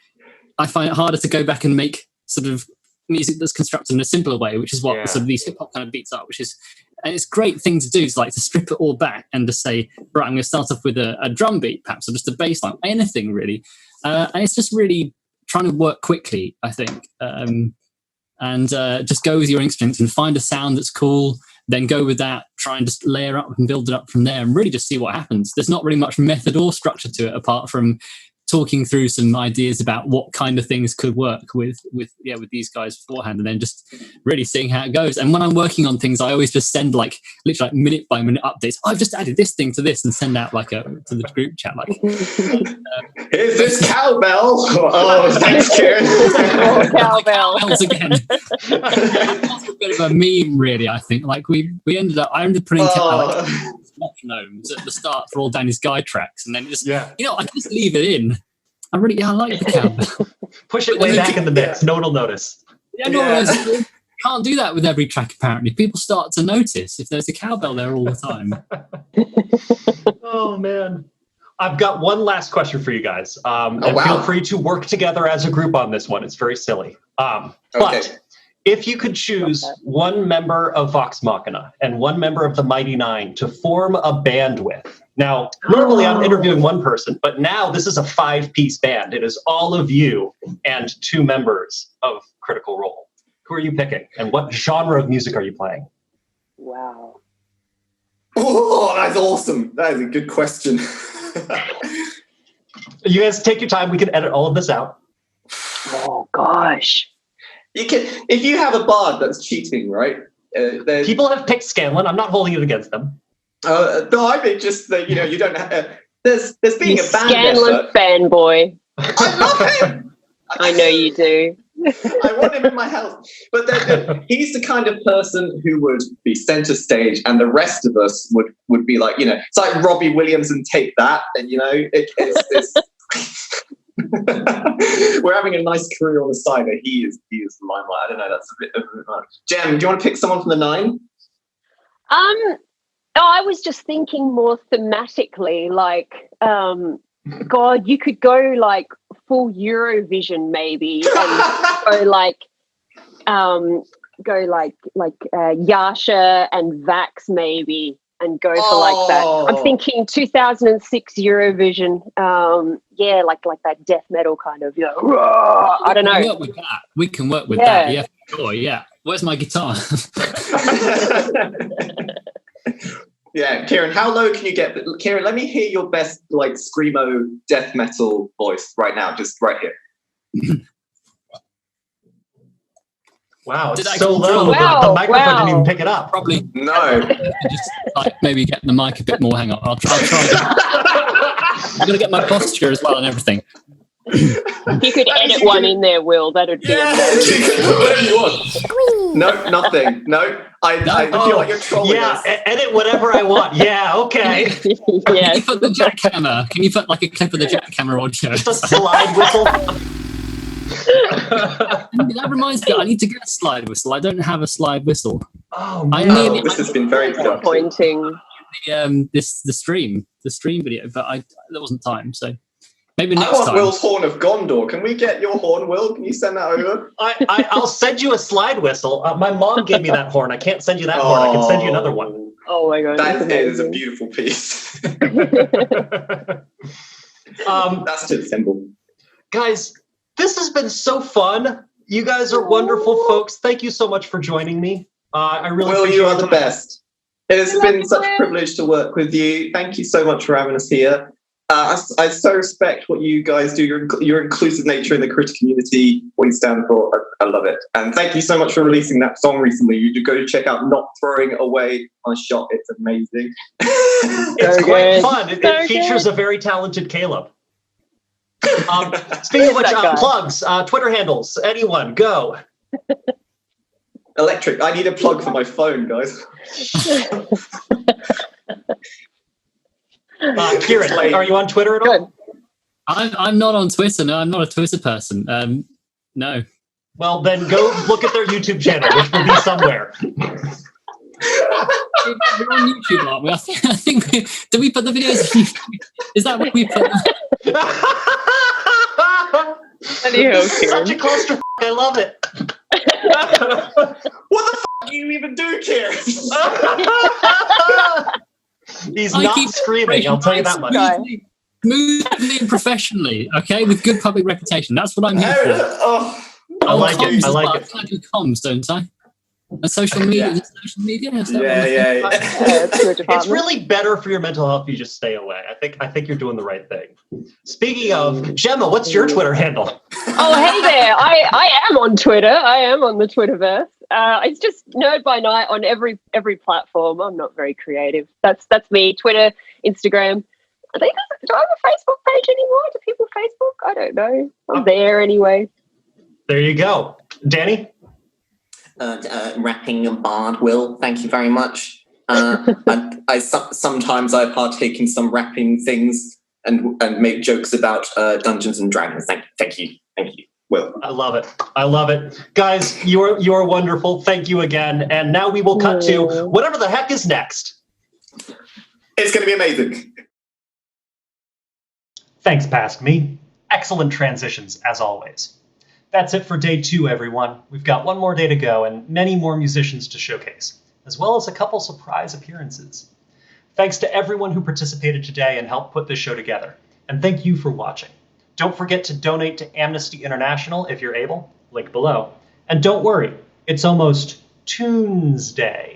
I find it harder to go back and make sort of music that's constructed in a simpler way, which is what sort of these hip hop kind of beats are, and it's a great thing to do, is like to strip it all back and to say, right, I'm going to start off with a drum beat, perhaps, or just a bass line, anything really. And it's just really trying to work quickly, I think, and just go with your instruments and find a sound that's cool, then go with that, try and just layer up and build it up from there and really just see what happens. There's not really much method or structure to it apart from talking through some ideas about what kind of things could work with these guys beforehand, and then just really seeing how it goes. And when I'm working on things, I always just send literally minute by minute updates. I've just added this thing to this, and send out to the group chat here's this cowbell. Oh, thanks, Kieran. Cowbells again. That's a bit of a meme, really. I think I ended up putting metronomes at the start for all Danny's guide tracks, and then just I can just leave it in. I like the cowbell. Push it way back in the mix. No one will notice. You can't do that with every track apparently. People start to notice if there's a cowbell there all the time. Oh man, I've got one last question for you guys, and feel free to work together as a group on this one. It's very silly, but If you could choose one member of Vox Machina and one member of the Mighty Nine to form a band with. Now, normally I'm interviewing one person, but now this is a 5-piece band. It is all of you and 2 members of Critical Role. Who are you picking? And what genre of music are you playing? Wow. Oh, that's awesome. That is a good question. You guys take your time. We can edit all of this out. Oh, gosh. You can, if you have a bard that's cheating, right? People have picked Scanlan. I'm not holding it against them. No, I mean just that, you know, you don't have... there's being a band Scanlan fanboy. I love him! I know you do. I want him in my house. But then he's the kind of person who would be center stage, and the rest of us would be like, you know, it's like Robbie Williams and Take That, and you know, it's we're having a nice career on the side, but he is the limelight. I don't know, that's a bit much. Jem, do you want to pick someone from the 9? I was just thinking more thematically, like, God, you could go like full Eurovision maybe, and go like Yasha and Vax maybe, and go for like that. I'm thinking 2006 Eurovision. Like that death metal kind of, you know. I don't know. We can work with that. Yeah, sure. Yeah. Where's my guitar? Yeah, Kieran, how low can you get? Kieran, let me hear your best like screamo death metal voice right now, just right here. Wow, it's so low. The microphone didn't even pick it up. Probably no. Just like maybe get the mic a bit more. Hang on, I'll try. I'm gonna get my posture as well and everything. If you could edit one in there, Will, that would be amazing. Whatever you want. No, nothing. No, I feel like you're trolling us. Edit whatever I want. Yeah, okay. Yeah. Can you put the jackhammer? Can you put like a clip of the jackhammer audio? Just a slide whistle. That reminds me, I need to get a slide whistle. I don't have a slide whistle. Oh, no. This has been very disappointing. The stream video, but there wasn't time, so. Maybe next I want time. Will's horn of Gondor. Can we get your horn, Will? Can you send that over? I'll send you a slide whistle. My mom gave me that horn. I can't send you that horn. I can send you another one. Oh my god, that is a beautiful piece. That's too simple. Guys, this has been so fun. You guys are wonderful folks. Thank you so much for joining me. I really Will, appreciate you are the best. It has been such a privilege to work with you. Thank you so much for having us here. I so respect what you guys do, your inclusive nature in the critic community, what you stand for. I love it. And thank you so much for releasing that song recently. You go to check out Not Throwing Away on Shot. It's amazing. It's quite fun. It features a very talented Caleb. Speaking of which, plugs, Twitter handles, anyone, go. Electric. I need a plug for my phone, guys. Kieran, are you on Twitter at all? I'm not on Twitter. No, I'm not a Twitter person. No. Well, then go look at their YouTube channel, which will be somewhere. We're on YouTube, aren't we? I think did we put the videos on YouTube? Is that what we put? This is such a clusterfuck. I love it. What the fuck do you even do, Kieran? He's not screaming, I'll tell you that much. Smoothly and professionally, okay, with good public reputation. That's what I'm here for. I like it. I like it. I do comms, don't I? And social media. Yeah. Social media. It's really better for your mental health if you just stay away. I think you're doing the right thing. Speaking of, Gemma, what's your Twitter handle? Oh, hey there. I am on Twitter. I am on the Twitterverse. It's just Nerd by Night on every platform. I'm not very creative. That's me. Twitter, Instagram. Do I have a Facebook page anymore? Do people Facebook? I don't know. I'm there anyway. There you go. Danny? Rapping bard, Will. Thank you very much. Sometimes I partake in some rapping things and make jokes about Dungeons and Dragons. Thank you, Will. I love it, guys. You're wonderful. Thank you again. And now we will cut to whatever the heck is next. It's going to be amazing. Thanks, Past Me. Excellent transitions as always. That's it for day 2, everyone. We've got one more day to go and many more musicians to showcase, as well as a couple surprise appearances. Thanks to everyone who participated today and helped put this show together. And thank you for watching. Don't forget to donate to Amnesty International if you're able, link below. And don't worry, it's almost Tuesday.